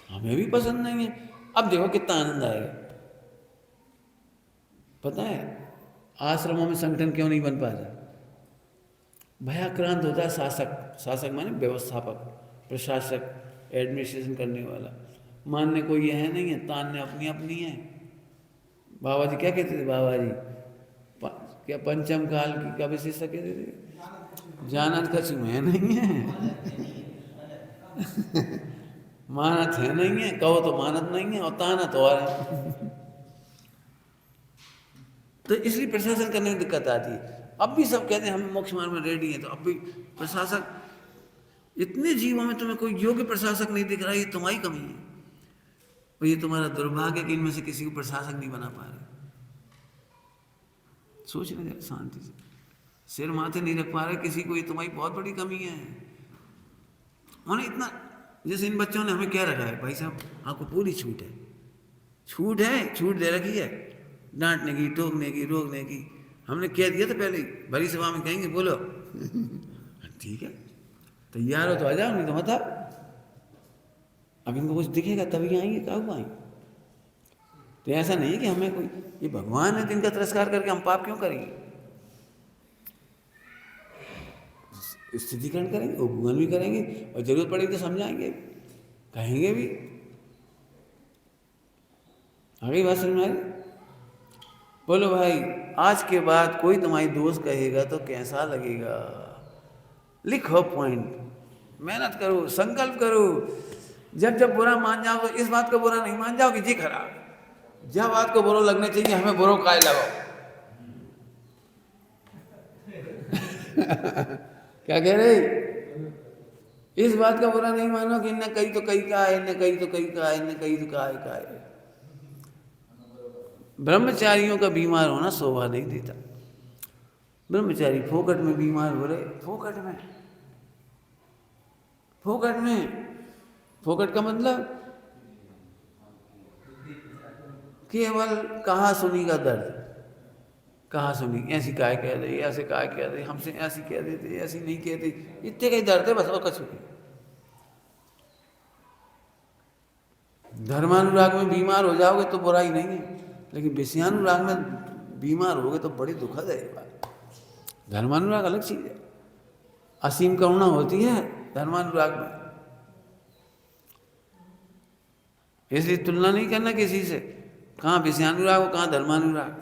हमें भी पसंद नहीं है। अब देखो कितना आनंद आएगा। पता है आश्रमों में संगठन क्यों नहीं बन पा रहा? भयाक्रांत होता है शासक, शासक माने व्यवस्थापक, प्रशासक, एडमिनिस्ट्रेशन करने वाला। मानने को ये है नहीं है, तानने अपनी अपनी है। बाबा जी क्या कहते थे? बाबा जी क्या पंचम काल की क्या विशेषता कहते थे? जानत कछु है नहीं है। मानत है नहीं है, कहो तो मानत नहीं है, और तानत और है। तो इसलिए प्रशासन करने में दिक्कत आती है। अब भी सब कहते हैं हम मोक्ष मार्ग में रेडी हैं, तो अब भी प्रशासक, इतने जीवों में तुम्हें कोई योग्य प्रशासक नहीं दिख रहा, ये तुम्हारी कमी है और ये तुम्हारा दुर्भाग्य कि इनमें से किसी को प्रशासक नहीं बना पा रहे। सोच रहे जरा शांति से, सिर माथे नहीं रख पा रहे किसी को, ये तुम्हारी बहुत बड़ी कमी है। उन्हें इतना, जैसे इन बच्चों ने हमें क्या रखा है, भाई साहब आपको पूरी छूट है, छूट है, छूट दे रखी है, डांटने की, टोकने की, रोकने की। हमने कह दिया था पहले ही, भरी सभा में कहेंगे बोलो। ठीक है, तैयार हो तो आ जाओ, नहीं तो मत आओ। अब इनको कुछ दिखेगा तभी आएंगे, कब आएंगे? तो ऐसा नहीं है कि हमें कोई, ये भगवान है जिनका तिरस्कार करके हम पाप क्यों करेंगे? स्थितिकरण करेंगे, उपगमन भी करेंगे, और जरूरत पड़ेगी तो समझाएंगे, कहेंगे भी। आगे बात समझ में आई? बोलो भाई, आज के बाद कोई तुम्हारी दोस्त कहेगा तो कैसा लगेगा? लिखो पॉइंट, मेहनत करो, संकल्प करो। जब जब बुरा मान जाओ तो इस बात को बुरा नहीं मान जाओ कि जी खराब। जब बात को बुरा लगने चाहिए हमें बुरो काय लगाओ। क्या कह रहे? इस बात का बुरा नहीं मानो कि इनने कही तो कही का है, इनने कही तो कही का है, इनने कही तो का है। ब्रह्मचारियों का बीमार होना शोभा नहीं देता। ब्रह्मचारी फोकट में बीमार हो रहे, फोकट में, फोकट में। फोकट का मतलब केवल कहा सुनी का दर्द। कहा सुनी, ऐसी काय कह रही, ऐसे काय कह रही, हमसे ऐसी कह देते, ऐसी नहीं कहते, इतने का ही दर्द है बस, और कछु नहीं। धर्मानुराग में बीमार हो जाओगे तो बुराई नहीं है, लेकिन विषयानुराग में बीमार होगे तो बड़ी दुखद है ये बात। धर्मानुराग अलग चीज है, असीम करुणा होती है धर्मानुराग में। इसलिए तुलना नहीं करना किसी से, कहाँ विषयानुराग हो कहाँ धर्मानुराग।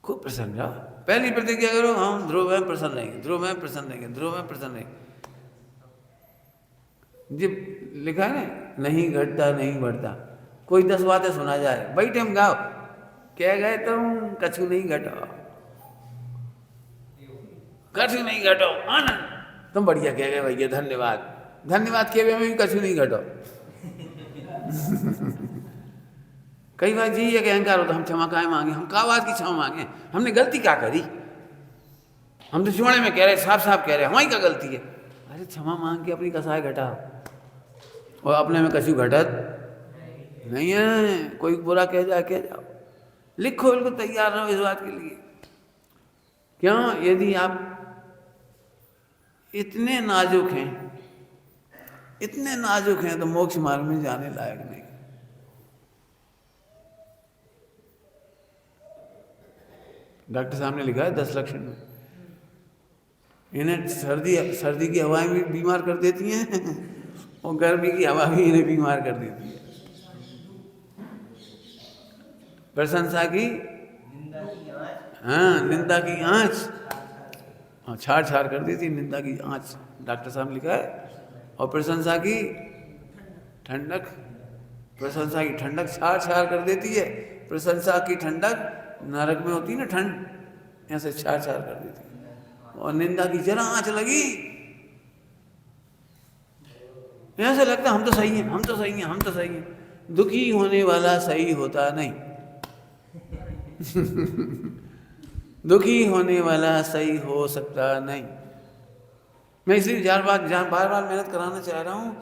खूब प्रसन्न रहो, पहली प्रतिज्ञा करो, हम ध्रुव में प्रसन्न रहेंगे, ध्रुव में प्रसन्न रहेंगे, ध्रुव में प्रसन्न रहेंगे। जब लिखा है ना, नहीं घटता नहीं बढ़ता। कोई 10 बातें सुना जाए, बैठे हम गाओ, कह गए तुम कछु नहीं घटो, कछु नहीं घटो, आनंद। तुम बढ़िया कह गए भैया, धन्यवाद। धन्यवाद के में भी कछु नहीं घटो। कई बार जी ये अहंकार होता, हम क्षमा काहे मांगे, हम का बात की क्षमा मांगे, हमने गलती क्या करी? हम तो चुनाने में कह रहे, साफ साफ कह रहे हमारी क्या गलती है? अरे क्षमा मांग के अपनी कसाय घटाओ, और अपने में कछु घटत नहीं है। कोई बुरा कह जाओ, लिखो, बिल्कुल तैयार रहो इस बात के लिए। क्यों? यदि आप इतने नाजुक हैं, इतने नाजुक हैं, तो मोक्ष मार्ग में जाने लायक नहीं। डॉक्टर साहब ने लिखा है 10 लक्षण में, इन्हें सर्दी की हवाएं भी बीमार कर देती हैं और गर्मी की हवा भी इन्हें बीमार कर देती है। प्रशंसा की, हाँ, निंदा की आँच, हाँ, छाड़ छाड़ कर देती निंदा की आँच, डॉक्टर साहब ने लिखा है। और प्रशंसा की ठंडक, प्रशंसा की ठंडक छार छार कर देती है। प्रशंसा की ठंडक नरक में होती है ना ठंड, ऐसे छार छार कर देती है। और निंदा की जरा आंच लगी, ऐसे लगता हम तो सही हैं, हम तो सही हैं, हम तो सही हैं। दुखी होने वाला सही होता नहीं। दुखी होने वाला सही हो सकता नहीं। मैं इसलिए बार बार मेहनत कराना चाह रहा हूँ।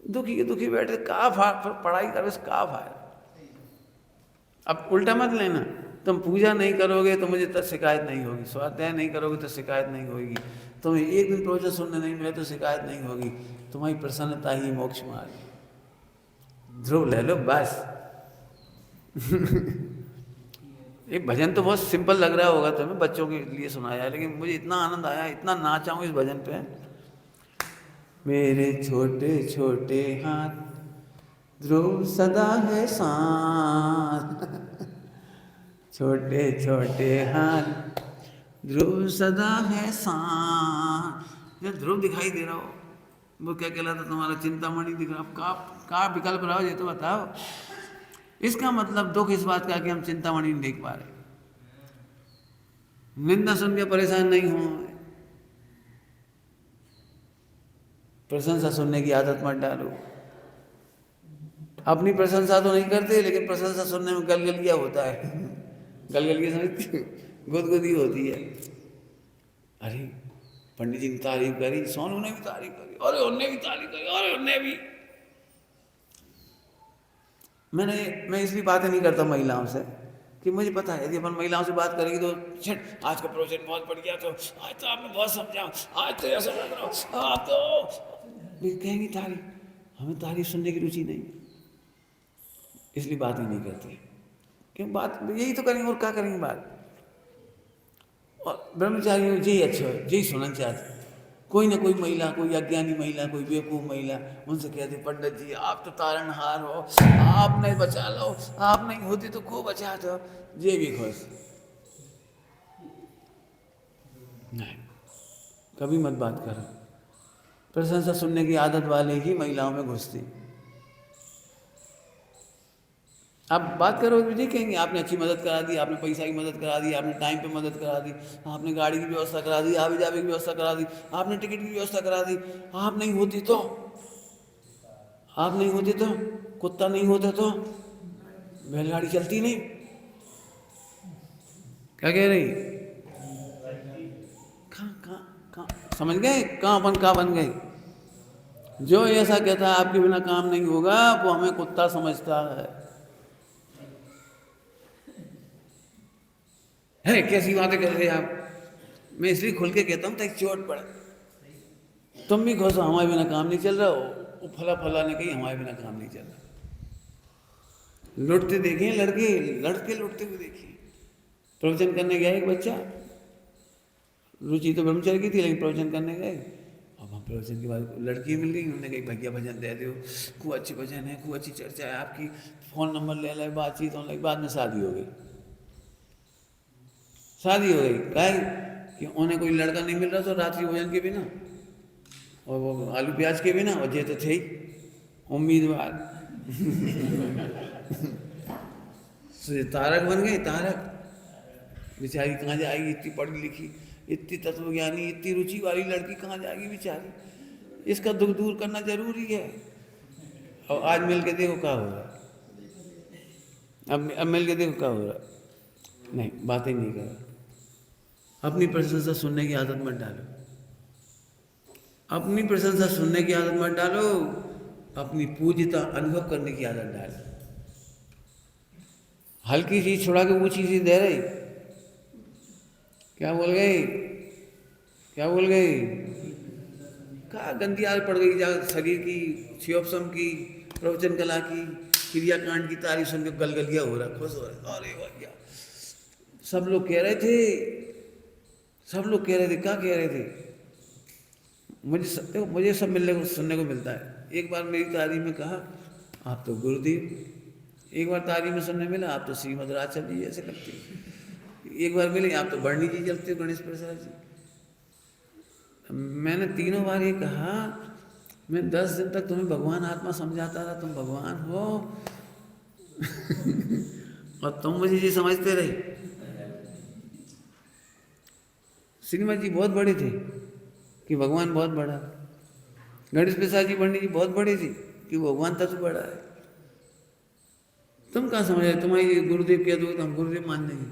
दुखी के दुखी बैठे पढ़ाई कर का फायदा। अब उल्टा मत लेना, तुम पूजा नहीं करोगे तो मुझे तो शिकायत नहीं होगी, स्वाध्याय नहीं करोगे तो शिकायत नहीं होगी, तुम्हें एक दिन प्रवचन सुनने नहीं मिले तो शिकायत नहीं होगी। तुम्हारी प्रसन्नता ही मोक्ष मार्ग। ध्रुव ले लो बस। ये भजन तो बहुत सिंपल लग रहा होगा तुम्हें, बच्चों के लिए सुनाया, लेकिन मुझे इतना आनंद आया, इतना नाचा हूँ इस भजन पे। मेरे छोटे छोटे हाथ ध्रुव सदा है साथ। छोटे छोटे हाथ ध्रुव सदा है साथ। जब ध्रुव दिखाई दे रहा हो, वो क्या कहलाता तुम्हारा? चिंतामणि दिख रहा। का विकल्प रहा हो ये तो बताओ। इसका मतलब दुख इस बात का कि हम चिंतामणि नहीं देख पा रहे। निंदा सुन के परेशान नहीं हो, प्रशंसा सुनने की आदत मत डालो। अपनी प्रशंसा तो नहीं करते, लेकिन प्रशंसा सुनने में गलगलिया होता है। गलगलिया समझती, गुदगुदी होती है। अरे पंडित जी ने तारीफ करी, सोनू ने भी तारीफ करी, अरे उनने भी तारीफ करी, अरे उनने भी। मैं इसलिए बातें नहीं करता महिलाओं से कि मुझे पता है यदि अपन महिलाओं से बात करेंगे तो छट आज का प्रोजेक्ट बहुत बढ़िया, तो आज तो आपने बहुत समझा, आज तो ऐसा लग रहा, आप तो कहेंगी तारीफ। हमें तारीफ सुनने की रुचि नहीं, इसलिए बात ही नहीं करते। क्यों? बात यही तो करेंगे, और क्या करेंगे बात। और ब्रह्मचारी यही अच्छा है, यही सुनना चाहते। कोई ना कोई महिला, कोई अज्ञानी महिला, कोई बेवकूफ़ महिला उनसे कहते पंडित जी आप तो तारणहार हो, आप नहीं बचा लो, आप नहीं होती तो खूब बचा दो। ये भी खुश नहीं, कभी मत बात करो। प्रशंसा सुनने की आदत वाले ही महिलाओं में घुसती। आप बात करो तो नहीं कहेंगे आपने अच्छी मदद करा दी, आपने पैसा की मदद करा दी, आपने टाइम पे मदद करा दी, आपने गाड़ी की व्यवस्था करा दी, आवे जावे की व्यवस्था करा दी, आपने टिकट की व्यवस्था करा दी। आप नहीं होती तो, आप नहीं होती तो, कुत्ता नहीं होता तो बैलगाड़ी चलती नहीं। क्या कह रही? कहाँ समझ गए? कहाँ बन गए? जो ऐसा कहता है आपके बिना काम नहीं होगा, वो हमें कुत्ता समझता है कैसी बातें कर रहे आप? मैं इसलिए खुल के कहता हूँ ताकि चोट पड़े। तुम भी खुश हो हमारे बिना काम नहीं चल रहा हो, वो फला ने कही हमारे बिना काम नहीं चल रहा। लुटते देखे लड़के, लड़के लुटते हुए देखे। प्रवचन करने गया एक बच्चा, रुचि तो ब्रह्मचर्य की थी लेकिन प्रवचन करने गए। अब हम प्रवचन के बाद लड़की मिल गई, उन्होंने कहा भैया भजन दे दो, खूब अच्छे भजन है, खूब अच्छी चर्चा है आपकी, फ़ोन नंबर ले ले, बातचीत होने लगी। बाद में शादी हो गई। शादी हो गई काहे कि उन्हें कोई लड़का नहीं मिल रहा था रात्रि भोजन के बिना, और वो आलू प्याज के बिना, और ये तो थे ही उम्मीदवार। तारक बन गए, तारक। बेचारी कहाँ जाएगी, इतनी पढ़ी लिखी, इतनी तत्वज्ञानी, इतनी रुचि वाली लड़की कहाँ जाएगी बेचारी। इसका दुख दूर करना जरूरी है। और आज मिल के देखो क्या हो रहा है। अब मिल के देखो क्या हो रहा है। नहीं, बातें नहीं कर रहा। अपनी प्रशंसा सुनने की आदत मत डालो, अपनी प्रशंसा सुनने की आदत मत डालो, अपनी पूज्यता अनुभव करने की आदत डालो। हल्की चीज छुड़ा के ऊंची चीज दे रही। क्या बोल गई? क्या बोल गई? क्या गंदी आदत पड़ गई जा शरीर की, शिवोपम की, प्रवचन कला की, क्रियाकांड की तारीफ सुन के गलगलिया हो रहा, खुश हो रहा। अरे भैया सब लोग कह रहे थे, सब लोग कह रहे थे, क्या कह रहे थे? मुझे सब मिलने को सुनने को मिलता है। एक बार मेरी तारीफ में कहा आप तो गुरुदेव, एक बार तारीफ में सुनने मिला आप तो श्रीमद राजचंद्र जी जैसे लगते, एक बार मिले आप तो बर्णी जी जलते हो, गणेश प्रसाद जी। मैंने तीनों बार ये कहा मैं 10 दिन तक तुम्हें भगवान आत्मा समझाता रहा, तुम भगवान हो और तुम मुझे ये समझते रहे। श्रीमद जी बहुत बड़े थे कि भगवान बहुत बड़ा है, गणेश प्रसाद जी पंडित जी बहुत बड़े थे कि भगवान तत्व बड़ा है। तुम कहाँ समझ रहे? तुम्हारी गुरुदेव कह दो तो हम गुरुदेव मान लेंगे।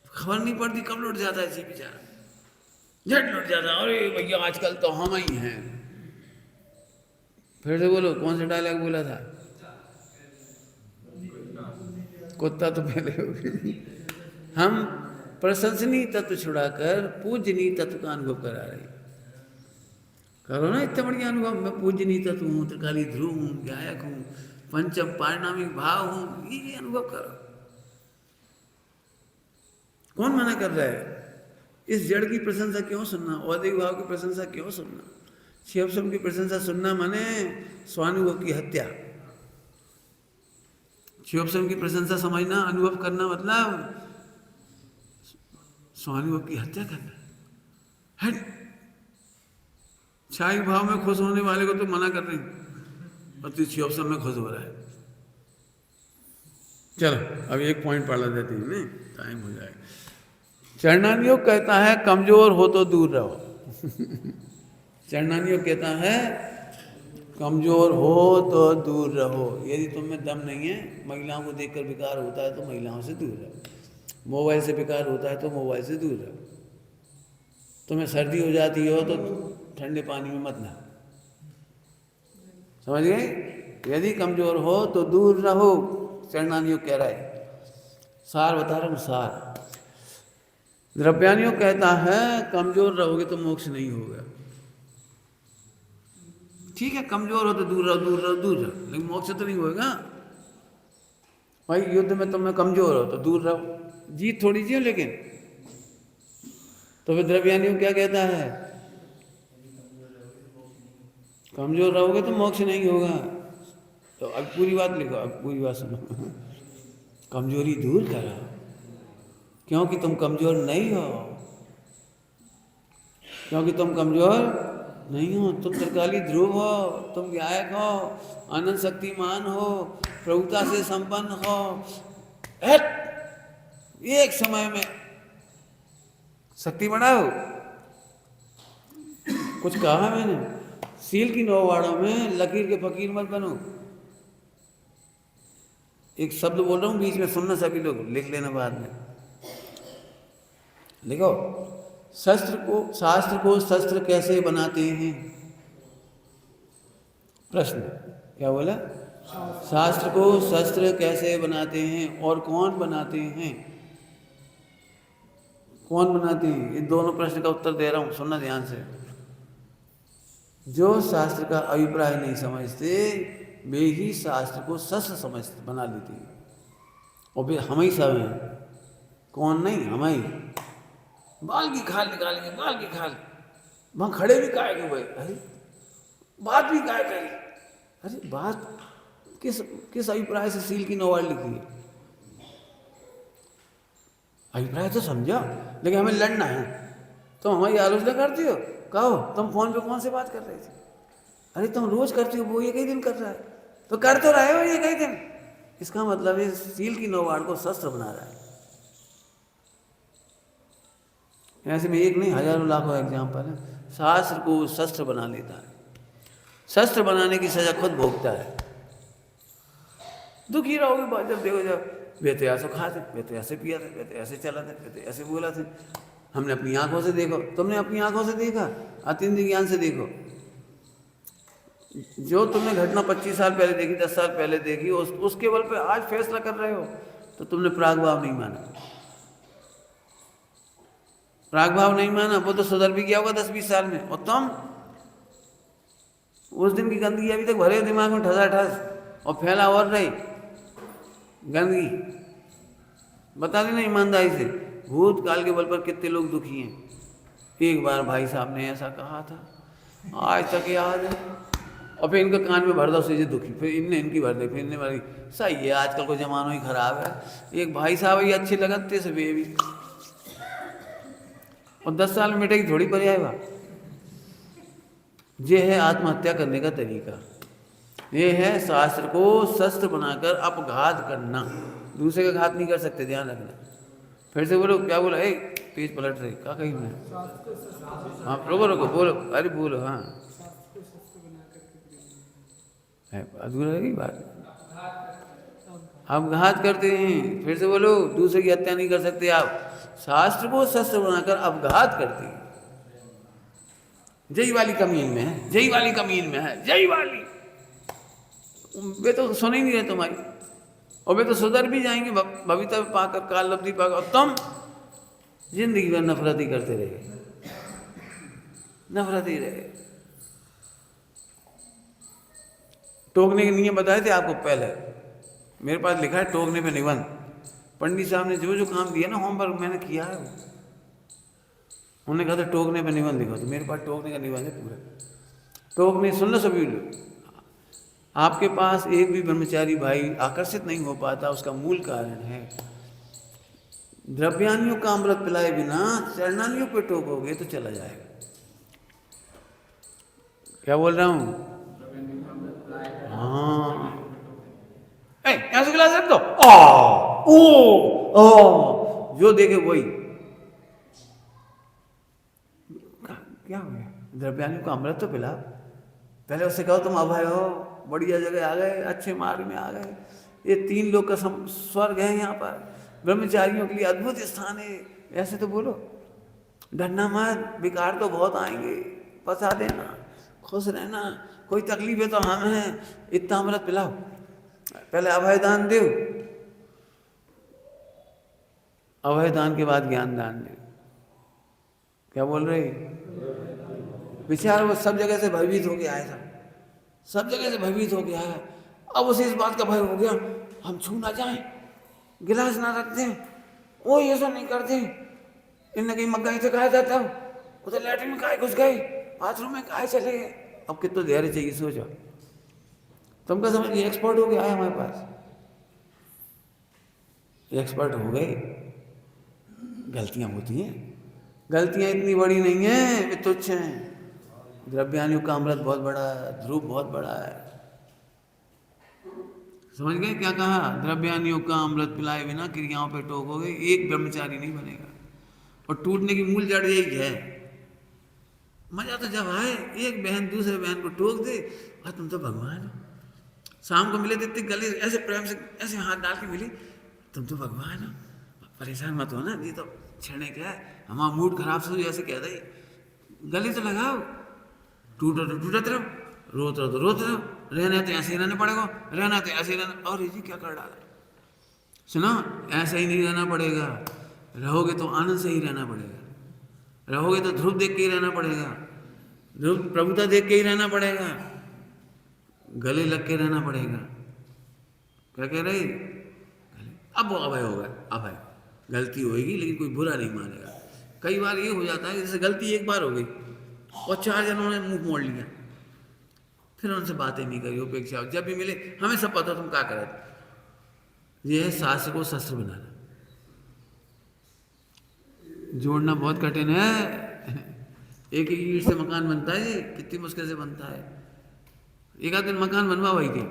खबर नहीं पड़ती कब लौट जाता है ऐसे बेचारा, झट लौट जाता है। अरे भैया आजकल तो हम ही हैं। फिर से बोलो, कौन सा डायलॉग बोला था? कुत्ता तो पहले हो गई। हम प्रशंसनीय तत्व छुड़ाकर पूजनीय तत्व का अनुभव करा रहे। करो ना इतना बढ़िया अनुभव, मैं पूजनीय तत्व हूँ, त्रिकाली ध्रुव हूँ, गायक हूँ, पंचम पारिणामिक भाव हूँ, ये अनुभव करो। कौन मना कर रहा है? इस जड़ की प्रशंसा क्यों सुनना? औदिक भाव की प्रशंसा क्यों सुनना? शिवसम की प्रशंसा सुनना माने स्वानुभव की हत्या। शिवसम की प्रशंसा समझना, अनुभव करना मतलब स्वानुभव की हत्या करना है। शाही भाव में खुश होने वाले को तो मना कर रही और तू शिवसम में खुश हो रहा है। चलो अब एक पॉइंट पढ़ा देते हैं, नहीं टाइम हो जाएगा। चरणानियोग कहता है कमजोर हो तो दूर रहो। चरणानियोग कहता है कमजोर हो तो दूर रहो। यदि तुम में दम नहीं है, महिलाओं को देखकर विकार होता है तो महिलाओं से दूर रहो, मोबाइल से विकार होता है तो मोबाइल से दूर रहो, तुम्हें सर्दी हो जाती हो तो ठंडे पानी में मत नहाओ। समझ गए? यदि कमजोर हो तो दूर रहो, चरणानियोग कह रहा है। सार बता रहा हूँ, सार। द्रव्यानियोग कहता है कमजोर रहोगे तो मोक्ष नहीं होगा। ठीक है, कमजोर हो तो दूर रहो, दूर रहो, दूर रहो, लेकिन मोक्ष तो नहीं होगा भाई। युद्ध में तुम में कमजोर हो तो दूर रहो, जीत थोड़ी सी हो। लेकिन तो फिर द्रव्यानियोग क्या कहता है? कमजोर रहोगे तो मोक्ष नहीं होगा। तो अब पूरी बात लिखो, अब पूरी बात सुनो। कमजोरी दूर करो, क्योंकि तुम कमजोर नहीं हो, क्योंकि तुम कमजोर नहीं हो। तुम त्रिकाली ध्रुव हो, तुम गायक हो, आनंद शक्तिमान हो, प्रभुता से संपन्न हो। एक समय में शक्ति बढ़ाओ। कुछ कहा है मैंने? सील की 9 वाड़ों में लकीर के फकीर मत बनो। एक शब्द बोल रहा हूं, बीच में सुनना सभी लोग, लिख लेना बाद में। लिखो, शास्त्र को शस्त्र कैसे बनाते हैं? प्रश्न क्या बोला? शास्त्र को शस्त्र कैसे बनाते हैं और कौन बनाते हैं? कौन बनाते हैं? इन दोनों प्रश्न का उत्तर दे रहा हूं, सुनना ध्यान से। जो शास्त्र का अभिप्राय नहीं समझते वे ही शास्त्र को शस्त्र समझ बना लेते हैं। और फिर हम ही सब हैं। कौन नहीं? हम ही। बाल की खाल निकालेंगे, बाल की खाल। वहां खड़े भी काय के भाई, अरे बात भी काय करी? अरे बात किस अभिप्राय से सील की 9 वाड़ लिखी है? अभिप्राय तो समझो, लेकिन हमें लड़ना है। तुम हमारी आलोचना करती हो, कहो तुम फोन पे कौन से बात कर रहे थे? अरे तुम रोज करती हो, वो ये कई दिन कर रहा है, तो कर तो रहे हो ये कई दिन। इसका मतलब है सील की 9 वाड़ को शस्त्र बना रहा है। ऐसे में एक नहीं, हजारों लाखों एग्जाम्पल है। शास्त्र को शस्त्र बना लेता है। शस्त्र बनाने की सजा खुद भोगता है। दुखी रहोगे जब देखो, जब वे तो ऐसे खाते, वे तो ऐसे पिया थे, वे तो ऐसे चला थे, वे तो ऐसे बोला थे। हमने अपनी आंखों से देखो, तुमने अपनी आंखों से देखा, अतीन्द्रिय ज्ञान से देखो। जो तुमने घटना 25 साल पहले देखी, 10 साल पहले देखी, उसके बल पे आज फैसला कर रहे हो, तो तुमने प्रागभाव नहीं माना। प्रागभाव नहीं माना, वो तो सुधर भी गया होगा 10-20 साल में। और तुम उस दिन की गंदगी अभी तक भरे दिमाग में ठस और फैला और रही गंदगी। बता देना ईमानदारी से, भूतकाल के बल पर कितने लोग दुखी हैं। एक बार भाई साहब ने ऐसा कहा था, आज तक याद है। और फिर इनके कान में भर दो से दुखी, फिर इनने इनकी भर दी, फिर इनने भर दी। सही है, आजकल को जमाना ही खराब है। एक भाई साहब ये अच्छे लगते से बेबी, और 10 साल में मिटेगी थोड़ी पर आएगा। ये है आत्महत्या करने का तरीका। ये है शास्त्र को शस्त्र बनाकर अपघात करना। दूसरे का घात नहीं कर सकते, ध्यान रखना। फिर से बोलो, क्या बोला? पेज पलट रही, क्या कही मैं? हाँ रोको रोको, बोलो, अरे बोलो। हाँ अधूरा रही बात। आप घात करते हैं। फिर से बोलो, दूसरे की हत्या नहीं कर सकते आप, शास्त्र को शस्त्र बनाकर अपघात करते हैं। जय वाली कमीन में है, जय वाली कमीन में है, जय वाली। वे तो सुन ही नहीं रहे तुम्हारी, और वे तो सुधर भी जाएंगे भविता पाकर, काल लब्धि पाकर, और तुम जिंदगी भर नफरत ही करते रहे, नफरत ही रहे। टोकने के नियम बताए थे आपको पहले, मेरे पास लिखा है टोकने पे निबंध। पंडित साहब ने जो जो काम दिया ना, होमवर्क मैंने किया है। उन्होंने कहा था टोकने पे निबंध लिखो, तो मेरे पास टोकने का निबंध है पूरा। टोकने सुन लो सभी लोग। आपके पास एक भी ब्रह्मचारी भाई आकर्षित नहीं हो पाता, उसका मूल कारण है द्रव्यानियों का अमृत पिलाए बिना चरणानियों पे टोकोगे तो चला जाएगा। क्या बोल रहा हूं? हाँ, ऐसे गिलास रख दो, ओ जो देखे वही। क्या हो गया? द्रव्यानियों का अमृत तो पिला। पहले उससे कहो तुम अभय हो, बढ़िया जगह आ गए, अच्छे मार्ग में आ गए, ये 3 लोग का स्वर्ग है यहाँ पर, ब्रह्मचारियों के लिए अद्भुत स्थान है। ऐसे तो बोलो, डरना मत, विकार तो बहुत आएंगे, पचा देना, खुश रहना, कोई तकलीफ है तो हम हैं, इतना अमृत पिलाओ। पहले अभय दान दो, अभय दान के बाद ज्ञान दान दो। क्या बोल रहे? विचार वो सब जगह से भयभीत होके आया था, सब जगह से भयभीत होके आया। अब उसे इस बात का भय हो गया, हम छू ना जाएं, गिलास ना रख दें, वो ये सब नहीं करते। इनने कहीं मक्का से खाया जाता, उधर लैट्रिन में खाए घुस गए, बाथरूम में खाए चले गए। अब कितना धैर्य चाहिए सोचो। तुम क्या समझ, एक्सपर्ट हो गया है हमारे पास, एक्सपर्ट हो गए। गलतियां होती हैं, गलतियां इतनी बड़ी नहीं है, वे तुच्छ हैं। द्रव्यानियों का अमृत बहुत बड़ा है, ध्रुव बहुत बड़ा है। समझ गए क्या कहा? द्रव्यानियों का अमृत पिलाए बिना क्रियाओं पे टोकोगे, एक ब्रह्मचारी नहीं बनेगा। और टूटने की मूल जड़ यही है। मजा तो जब आए, एक बहन दूसरे बहन को टोक दे, और तुम तो भगवान हो। शाम को मिले थे, इतने गले ऐसे प्रेम से ऐसे हाथ डाल के मिले, तुम तो भगवान हो, परेशान मत हो ना, ये तो छेड़ने क्या है, हमारा मूड खराब से ऐसे कहते ही, गले तो लगाओ, टूटो तो टूटते रहो, रोते रहो तो रोते रहो, रहना तो ऐसे ही रहना पड़ेगा, रहना तो ऐसे ही रहना। और ये क्या कर डाला? सुनो, ऐसा ही नहीं रहना पड़ेगा, रहोगे तो आनंद से ही रहना पड़ेगा, रहोगे तो ध्रुव देख के ही रहना पड़ेगा, ध्रुव प्रभुता देख के ही रहना पड़ेगा, गले लग के रहना पड़ेगा। क्या कह रहे? अब वो अभय होगा, अभय। गलती होगी लेकिन कोई बुरा नहीं मानेगा। कई बार ये हो जाता है, जैसे गलती एक बार हो गई और 4 जनों ने मुंह मोड़ लिया, फिर उनसे बातें नहीं करी, उपेक्षा। जब भी मिले, हमें सब पता तुम क्या करे। ये है शास्त्र को शस्त्र बनाना। जोड़ना बहुत कठिन है। एक ही ईंट से मकान बनता है, ये कितनी मुश्किल से बनता है। एक आध दिन मकान बनवा वही के,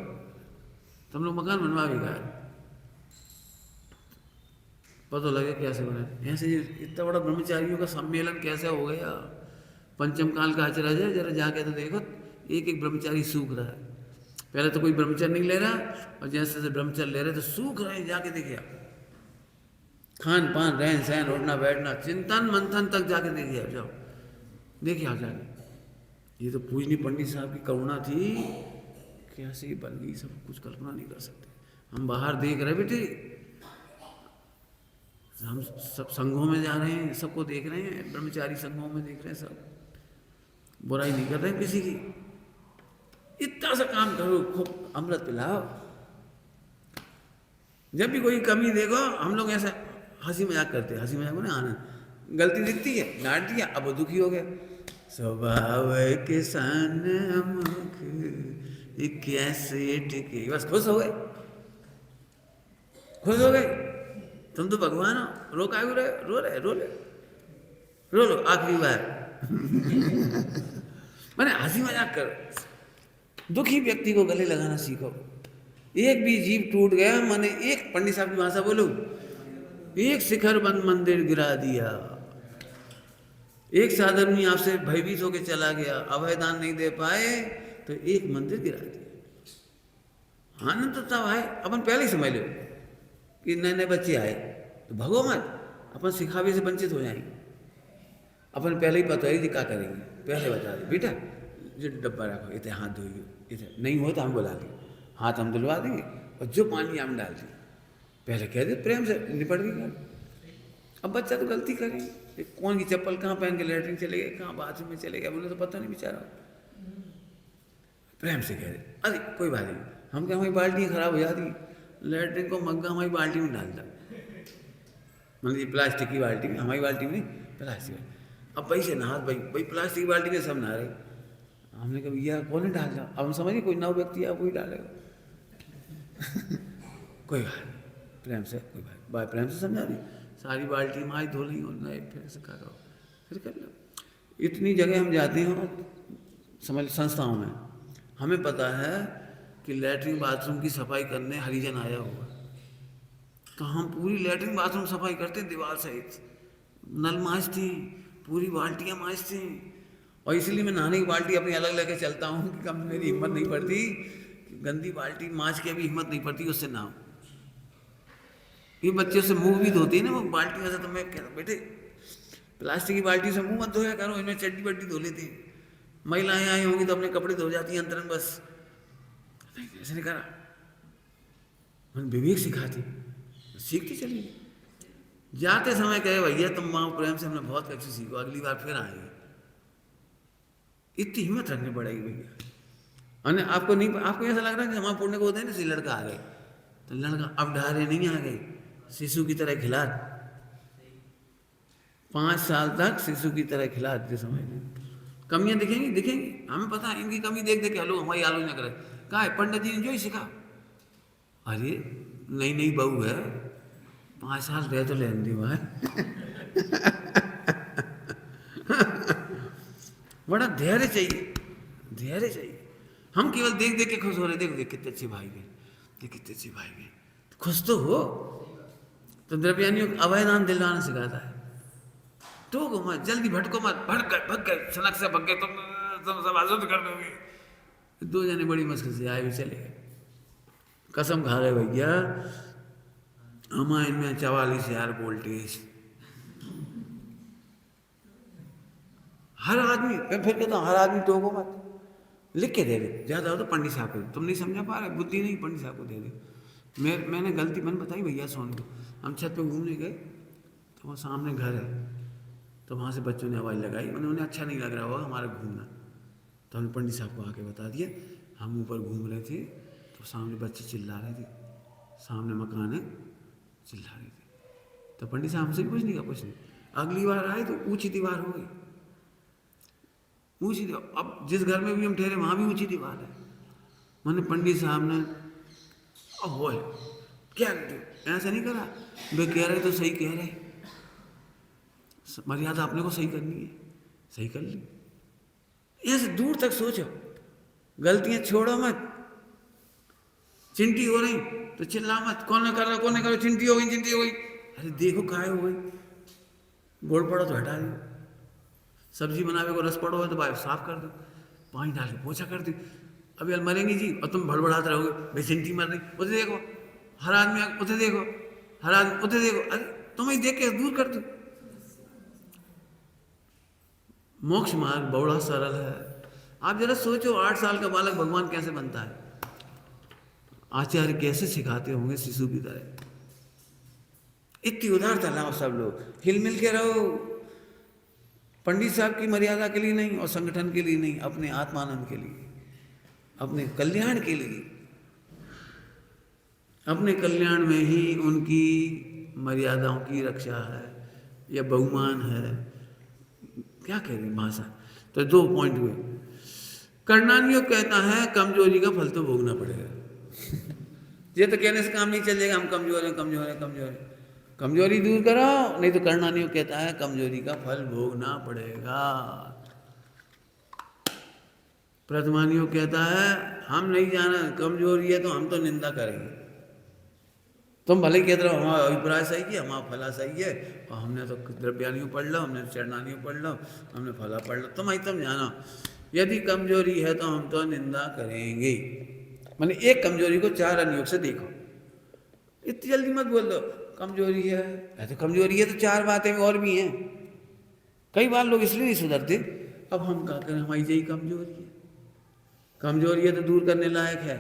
तुम लोग मकान बनवा भी गए, पता लगे कैसे बने। ऐसे इतना बड़ा ब्रह्मचारियों का सम्मेलन कैसे हो गया। पंचम काल का आचरण है, जरा जाके तो देखो, एक एक ब्रह्मचारी सूख रहा है। पहले तो कोई ब्रह्मचर्य नहीं ले रहा, और जैसे जैसे ब्रह्मचर्य ले रहे तो सूख रहे हैं। जाके देखिए, खान पान, रहन सहन, उठना बैठना, चिंतन मंथन तक जाके देखिए, जाओ देखिए आप जाके। ये तो पूजनी पंडित साहब की करुणा थी, कैसे बन गई, सब कुछ कल्पना नहीं कर सकते। हम बाहर देख रहे बेटे, हम सब संघों में जा रहे हैं, सबको देख रहे हैं, ब्रह्मचारी संघों में देख रहे हैं, सब बुराई नहीं कर रहे हैं किसी की। इतना सा काम करो, खूब अमृत पिलाओ। जब भी कोई कमी देखो, हम लोग ऐसा हंसी मजाक करते हैं, हंसी मजाक में आनंद। गलती दिखती है, डांट दिया, अब वो दुखी हो गया। स्वभाव के सन्मुख कैसे टिके, बस खुश हो गए, खुश हो गए। तुम तो भगवान हो, रो का रहे, रो रहे, रो ले, रो लो आखिरी बार। मैंने हंसी मजाक करो, दुखी व्यक्ति को गले लगाना सीखो। एक भी जीव टूट गया, मैंने एक पंडित साहब की भाषा बोलूं, एक शिखर बंद मंदिर गिरा दिया, एक साधर्मी आपसे भयभीत होकर चला गया, अभयदान नहीं दे पाए तो एक मंदिर गिरा दिया। आनंद तो तब आए अपन पहले ही समझ लो कि नए नए बच्चे आए तो भगो मत, अपन सिखावे से वंचित हो जाएंगे। अपन पहले ही पता है कि क्या करेंगे, पहले बता दे बेटा जो डब्बा रखो इतने हाथ धोइए, इतने नहीं हो तो हम बुला लेंगे, हाथ हम धुलवा देंगे और जो पानी हम डाल देंगे, पहले कह दे प्रेम से निपट गई। अब बच्चा तो गलती करेंगे, कौन की चप्पल कहाँ पहन के लेटरिन चले गए, कहाँ बाथरूम में चले गए, बोले तो पता नहीं बेचारा। प्रेम से कह दे अरे कोई बात नहीं, हम क्या हमारी बाल्टी खराब हो जाती, लेटरिन को मग्गा हमारी बाल्टी में डाल दो, मतलब प्लास्टिक की बाल्टी में, हमारी बाल्टी में नहीं प्लास्टिक में। अब भाई से नहा भाई प्लास्टिक की बाल्टी में सब नहा रहे, हमने कहा भैया कौन ने डाल दिया, अब हम समझिए कोई नव व्यक्ति है वही डालेगा। कोई बात प्रेम से, कोई बात प्रेम से समझा दी, सारी बाल्टी माँ धो ली और नए फिर से करो, फिर कर लो। इतनी जगह हम जाते हैं समझ संस्थाओं में, हमें पता है कि लैट्रिन बाथरूम की सफाई करने हरिजन आया हुआ, तो हम पूरी लैट्रिन बाथरूम सफाई करते दीवार सहित, नल मांजती, पूरी बाल्टियाँ मांजती, और इसलिए मैं नहाने की बाल्टी अपनी अलग लेके चलता हूँ कि कम मेरी हिम्मत नहीं पड़ती, गंदी बाल्टी मांज के भी हिम्मत नहीं पड़ती उससे नहाऊं। ये बच्चे से मुंह भी धोते हैं ना वो बाल्टी में से, तो मैं कहता बेटे प्लास्टिक की बाल्टी से मुंह मत धोया करो, इनमें चड्डी बड्डी धो लेती हैं, महिलाएं आई होंगी तो अपने कपड़े धो जाती हैं अंतरंग, बस ऐसे नहीं करा। मैंने विवेक सिखाती, सीखती चली, जाते समय कहे भैया तुम माँ प्रेम से हमने बहुत अच्छी सीखो, अगली बार फिर आएगी। इतनी हिम्मत रखनी पड़ेगी भैया। और आपको नहीं, आपको ऐसा लग रहा है कि हमारे पुण्य को होते हैं ना, लड़का आ गए तो लड़का अब ढारे नहीं आ गए, शिशु की तरह खिला, 5 साल तक शिशु की तरह खिला देते समय कमियां दिखेंगी, हमें पता है इनकी कमी देख देख के लोग हमारी आलोचना करें, कहा है पंडित जी ने जो ही सिखा, अरे नई बहू है 5 साल रह तो लेने दी वह बड़ा धैर्य चाहिए। हम केवल देख देख के खुश हो रहे, देख कितने अच्छे भाई गए, कितने अच्छे भाई गए, खुश तो हो। तो द्रव्यानियों को अभयदान दिलवाना सिखाता है, तो मत जल्दी भटको मत, भग गए सनक से भग गए तुम सब आज़ाद कर दोगे। 2 जने बड़ी मुश्किल से आए भी चले गए, कसम खा रहे भैया हमारे इनमें 44,000 वोल्टेज, हर आदमी, मैं फिर कहता हूँ हर आदमी टोको मत, लिख के दे दे, ज़्यादा हो तो पंडित साहब को, तुम नहीं समझा पा रहे, बुद्धि नहीं, पंडित साहब को दे दे। मैंने गलती मैंने बताई भैया सोन को, हम छत पे घूमने गए तो वहाँ सामने घर है, तो वहाँ से बच्चों ने आवाज़ लगाई, उन्हें अच्छा नहीं लग रहा होगा हमारा घूमना, तो हमने पंडित साहब को आके बता दिया हम ऊपर घूम रहे थे तो सामने बच्चे चिल्ला रहे थे, सामने मकान है चिल्ला रहे थे, तो पंडित साहब हमसे कुछ नहीं कहा, कुछ नहीं। अगली बार आए तो ऊंची दीवार हो गई, ऊंची दीवार, अब जिस घर में भी हम ठहरे वहाँ भी ऊंची दीवार है। मैंने पंडित साहब ने अब वो है क्या ऐसा नहीं करा, वे कह रहे तो सही कह रहे, मर्यादा अपने को सही करनी है, सही कर ली। ऐसे दूर तक सोचो, गलतियां छोड़ो मत, चिंटी हो रही तो चिल्ला मत, कौन न कर रहा, चिंटी हो गई, अरे देखो काय हो गई, गोड़ पड़ो तो हटा दो, सब्जी बनावे को रस पड़ो है तो भाई साफ कर दो, पानी डाल के पोछा कर दो। अभी यार मरेंगी जी और तुम भड़बड़ाते रहोगे भाई चिंटी मर रही, उसे देखो हर आदमी, उसे देखो हर आदमी, उसे देखो, अरे तुम्हें देख के दूर कर दो। मोक्ष मार्ग बड़ा सरल है। आप जरा सोचो 8 साल का बालक भगवान कैसे बनता है, आचार्य कैसे सिखाते होंगे शिशु की तरह। इतनी उदारता लाओ सब लोग, हिल मिल के रहो, पंडित साहब की मर्यादा के लिए नहीं और संगठन के लिए नहीं, अपने आत्मानंद के लिए, अपने कल्याण के लिए। अपने कल्याण में ही उनकी मर्यादाओं की रक्षा है या बहुमान है, क्या कह रही भाषा। तो 2 पॉइंट हुए। कर्णानियोग कहता है कमजोरी का फल तो भोगना पड़ेगा। ये तो कहने से काम नहीं चलेगा, हम कमजोर हैं, कमजोरी दूर करो, नहीं तो कर्णानियोग कहता है कमजोरी का फल भोगना पड़ेगा। प्रतिमानियों कहता है हम नहीं जाना, कमजोरी है तो हम तो निंदा करेंगे। तुम भले कहते रहो हमारा अभिप्राय सही है, हमारा फला सही है, और हमने तो द्रव्यानियों पढ़ लो, हमने चरणानियों पढ़ लो, हमने फला पढ़ लो, तुम जानो यदि कमजोरी है तो हम तो निंदा करेंगे। मैंने एक कमजोरी को 4 अनुयोग से देखो, इतनी जल्दी मत बोल दो कमजोरी है, तो कमजोरी है तो 4 बातें और भी हैं। कई बार लोग इसलिए नहीं सुधरते, अब हम क्या करें, हमारी यही कमजोरी है, कमजोरी है तो दूर करने लायक है,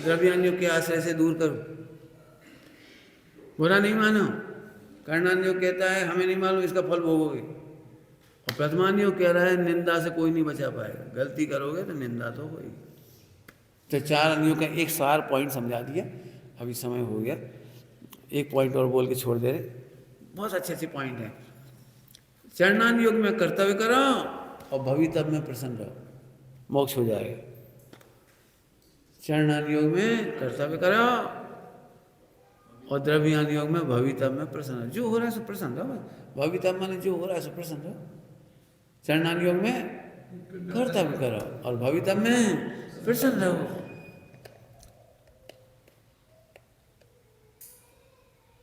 द्रव्यान्योग के आश्रय से दूर करो, बुरा नहीं मानो। कर्णान्योग कहता है हमें नहीं मालूम इसका फल भोगोगे, और प्रथमान्योग कह रहा है निंदा से कोई नहीं बचा पाएगा, गलती करोगे तो निंदा तो होगी। तो 4 अन्यों का एक सार पॉइंट समझा दिया, अभी समय हो गया, एक पॉइंट और बोल के छोड़ दे रहे, बहुत अच्छे पॉइंट हैं। चरणान्योग में कर्तव्य करो और भवितव्य में प्रसन्न रहो, मोक्ष हो जाएगा। चरणान्योग में कर्तव्य करो और द्रव्यान्योग में भवितव्य में प्रसन्न रहो, जो हो रहा है सो प्रसन्न रहो, भवितव्य माने जो हो रहा है सो प्रसन्न रहो। चरणान्योग में कर्तव्य करो और भवितव्य में प्रसन्न रहो।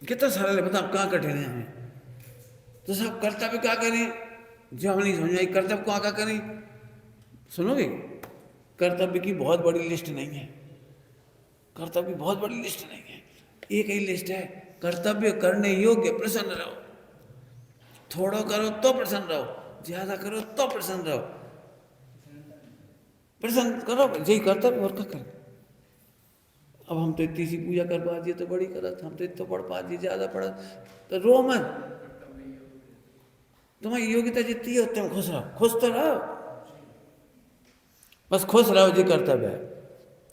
कितना सरल है, बताओ कहाँ कठिन है हमें, तो सब कर्तव्य क्या करें, जो हम नहीं समझाई कर्तव्य क्या करें। सुनोगे, कर्तव्य की बहुत बड़ी लिस्ट नहीं है, कर्तव्य की बहुत बड़ी लिस्ट नहीं है, एक ही लिस्ट है, कर्तव्य करने योग्य प्रसन्न रहो, थोड़ा करो तो प्रसन्न रहो, ज्यादा करो तो प्रसन्न रहो, प्रसन्न करो, यही कर्तव्य और क्या करें। अब हम तो इतनी सी पूजा कर पा दिए तो बड़ी करत, हम तो इतना पढ़ पा दिए, ज्यादा पढ़ा तो रो मत, तुम्हारी योग्यता जितनी है उतने में खुश रहो, खुश तो रहो, बस खुश रहो, जी कर्तव्य है।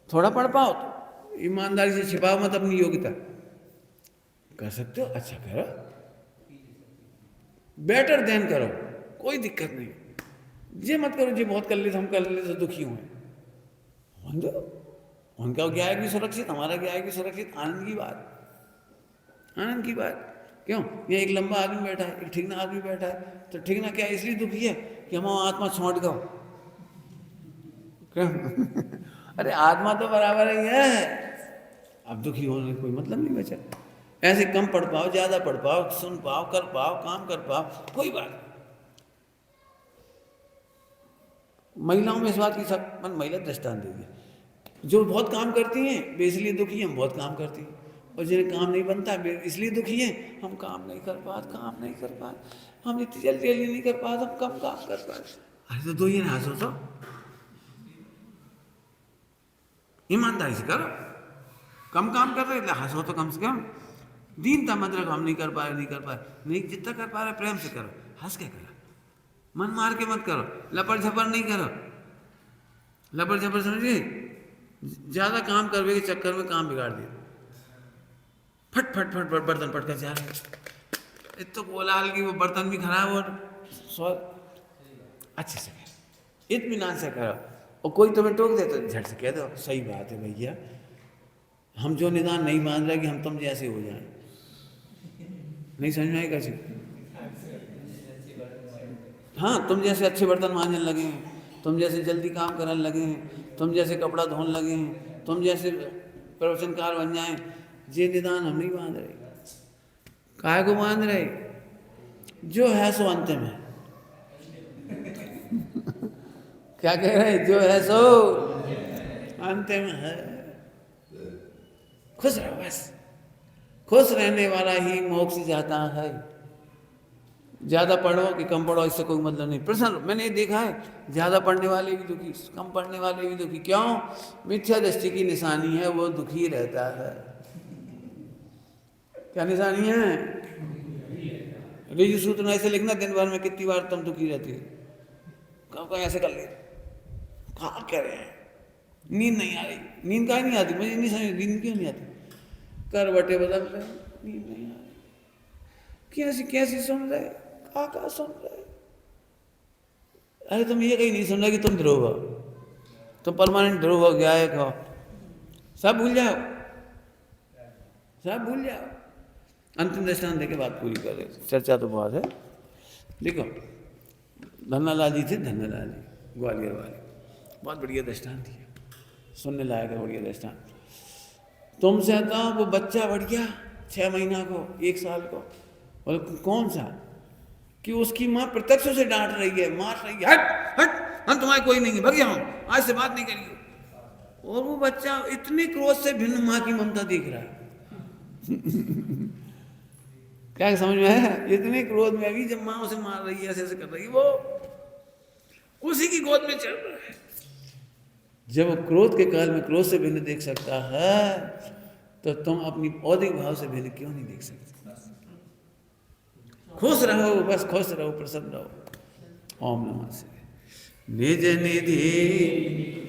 थोड़ा पढ़ पाओ तो ईमानदारी से छिपाओ मत अपनी योग्यता, कर सकते हो अच्छा करो, बेटर देन करो, कोई दिक्कत नहीं, ये मत करो जी बहुत कर ले हम कर ले तो दुखी हुए, उनका क्या है कि सुरक्षित, हमारा क्या है कि सुरक्षित, आनंद की बात, आनंद की बात। क्यों, ये एक लंबा आदमी बैठा है, एक ठीकना आदमी बैठा है, तो ठीकना क्या इसलिए दुखी है कि हमारा आत्मा छोड़ गो, क्यों अरे आत्मा तो बराबर ही है, अब दुखी होने कोई मतलब नहीं बचा। ऐसे कम पढ़ पाओ, ज्यादा पढ़ पाओ, सुन पाओ, कर पाओ, काम कर पाओ, कोई बात नहीं। महिलाओं में इस बात की सब मन महिला दृष्टांत देगी, जो बहुत काम करती हैं वे इसलिए दुखी हैं, हम बहुत काम करती हैं, और जिन्हें काम नहीं बनता वे इसलिए दुखी हैं, हम काम नहीं कर पाते, काम नहीं कर पाते, हम इतनी जल्दी नहीं कर पाते, हम कम काम कर पाते। अरे तो दो ही ना हंसो, तो ईमानदारी से करो, कम काम कर रहे हंसो तो कम से कम, दीनता मत रखो, हम नहीं कर पा रहे, नहीं जितना कर पा रहे प्रेम से करो, हंस के करो, मन मार के मत करो, लपड़ झपड़ नहीं करो, लपड़ झपड़ समझिए, ज्यादा काम करने के चक्कर में काम बिगाड़ दिया, फट फट फट फट बर्तन पटकर जा रहे, इतना कोलाहल की वो बर्तन भी खराब और अच्छे से करो, इत्मीनान से करो, और कोई तुम्हें टोक दे तो झट से कह दो सही बात है भैया, हम जो निदान नहीं मान रहे कि हम तुम जैसे हो जाए, नहीं समझ में आएगा जी। हाँ, तुम जैसे अच्छे बर्तन मांजने लगे हैं, तुम जैसे जल्दी काम करने लगे हैं, तुम जैसे कपड़ा धोने लगे हैं, तुम जैसे प्रवचनकार बन जाएं, ये निदान हम नहीं बांध रहे, काहे को बांध रहे, जो है सो अंतिम है क्या कह रहे हैं, जो है सो अंतिम है, खुश रहो बस, खुश रहने वाला ही मोक्ष जाता है। ज्यादा पढ़ो कि कम पढ़ो इससे कोई मतलब नहीं, प्रसन्न। मैंने ये देखा है ज्यादा पढ़ने वाले भी दुखी, कम पढ़ने वाले भी दुखी, क्यों, मिथ्या दृष्टि की निशानी है, वो दुखी रहता है। क्या निशानी है, ऋजु सूत्र में ऐसे लिखना, दिन भर में कितनी बार तुम दुखी रहती हो, कब ऐसे कर ले, कहाँ कह रहे हैं, नींद नहीं आ रही, नींद काहे नहीं आती, मुझे नहीं समझ नींद क्यों नहीं आती, करवटे बदल रहे, नींद नहीं आ रही, कैसी कैसी सुन रहे, का सुन रहे, अरे तुम ये कहीं नहीं सुन रहे कि तुम ध्रुव हो, तुम परमानेंट ध्रुव हो, गायक हो, सब भूल जाओ, सब भूल जाओ। अंतिम दृष्टांत देके बात पूरी कर रहे, चर्चा तो बहुत है। देखो धन्नालाल जी थे, धन्नालाल जी ग्वालियर वाली, बहुत बढ़िया दृष्टांत है, सुनने लायक है, बढ़िया दृष्टांत। तुमसे तो वो बच्चा बढ़िया 6 महीना को, 1 साल को, बोले कौन सा, कि उसकी माँ प्रत्यक्ष उसे डांट रही है, मार रही है, हट हट, हम तुम्हारे कोई नहीं है, भग जाओ, आज से बात नहीं करिए। और वो बच्चा इतने क्रोध से भिन्न माँ की ममता देख रहा है। क्या समझ में है? इतने क्रोध में भी जब माँ उसे मार रही है, ऐसे ऐसे कर रही है, वो उसी की गोद में चल रहा है। जब वो क्रोध के काल में क्रोध से भिन्न देख सकता है, तो तुम अपनी औदिक भाव से भिन्न क्यों नहीं देख सकते? खुश रहो, बस खुश रहो, प्रसन्न रहो। ओम नमः शिवाय। निज निधि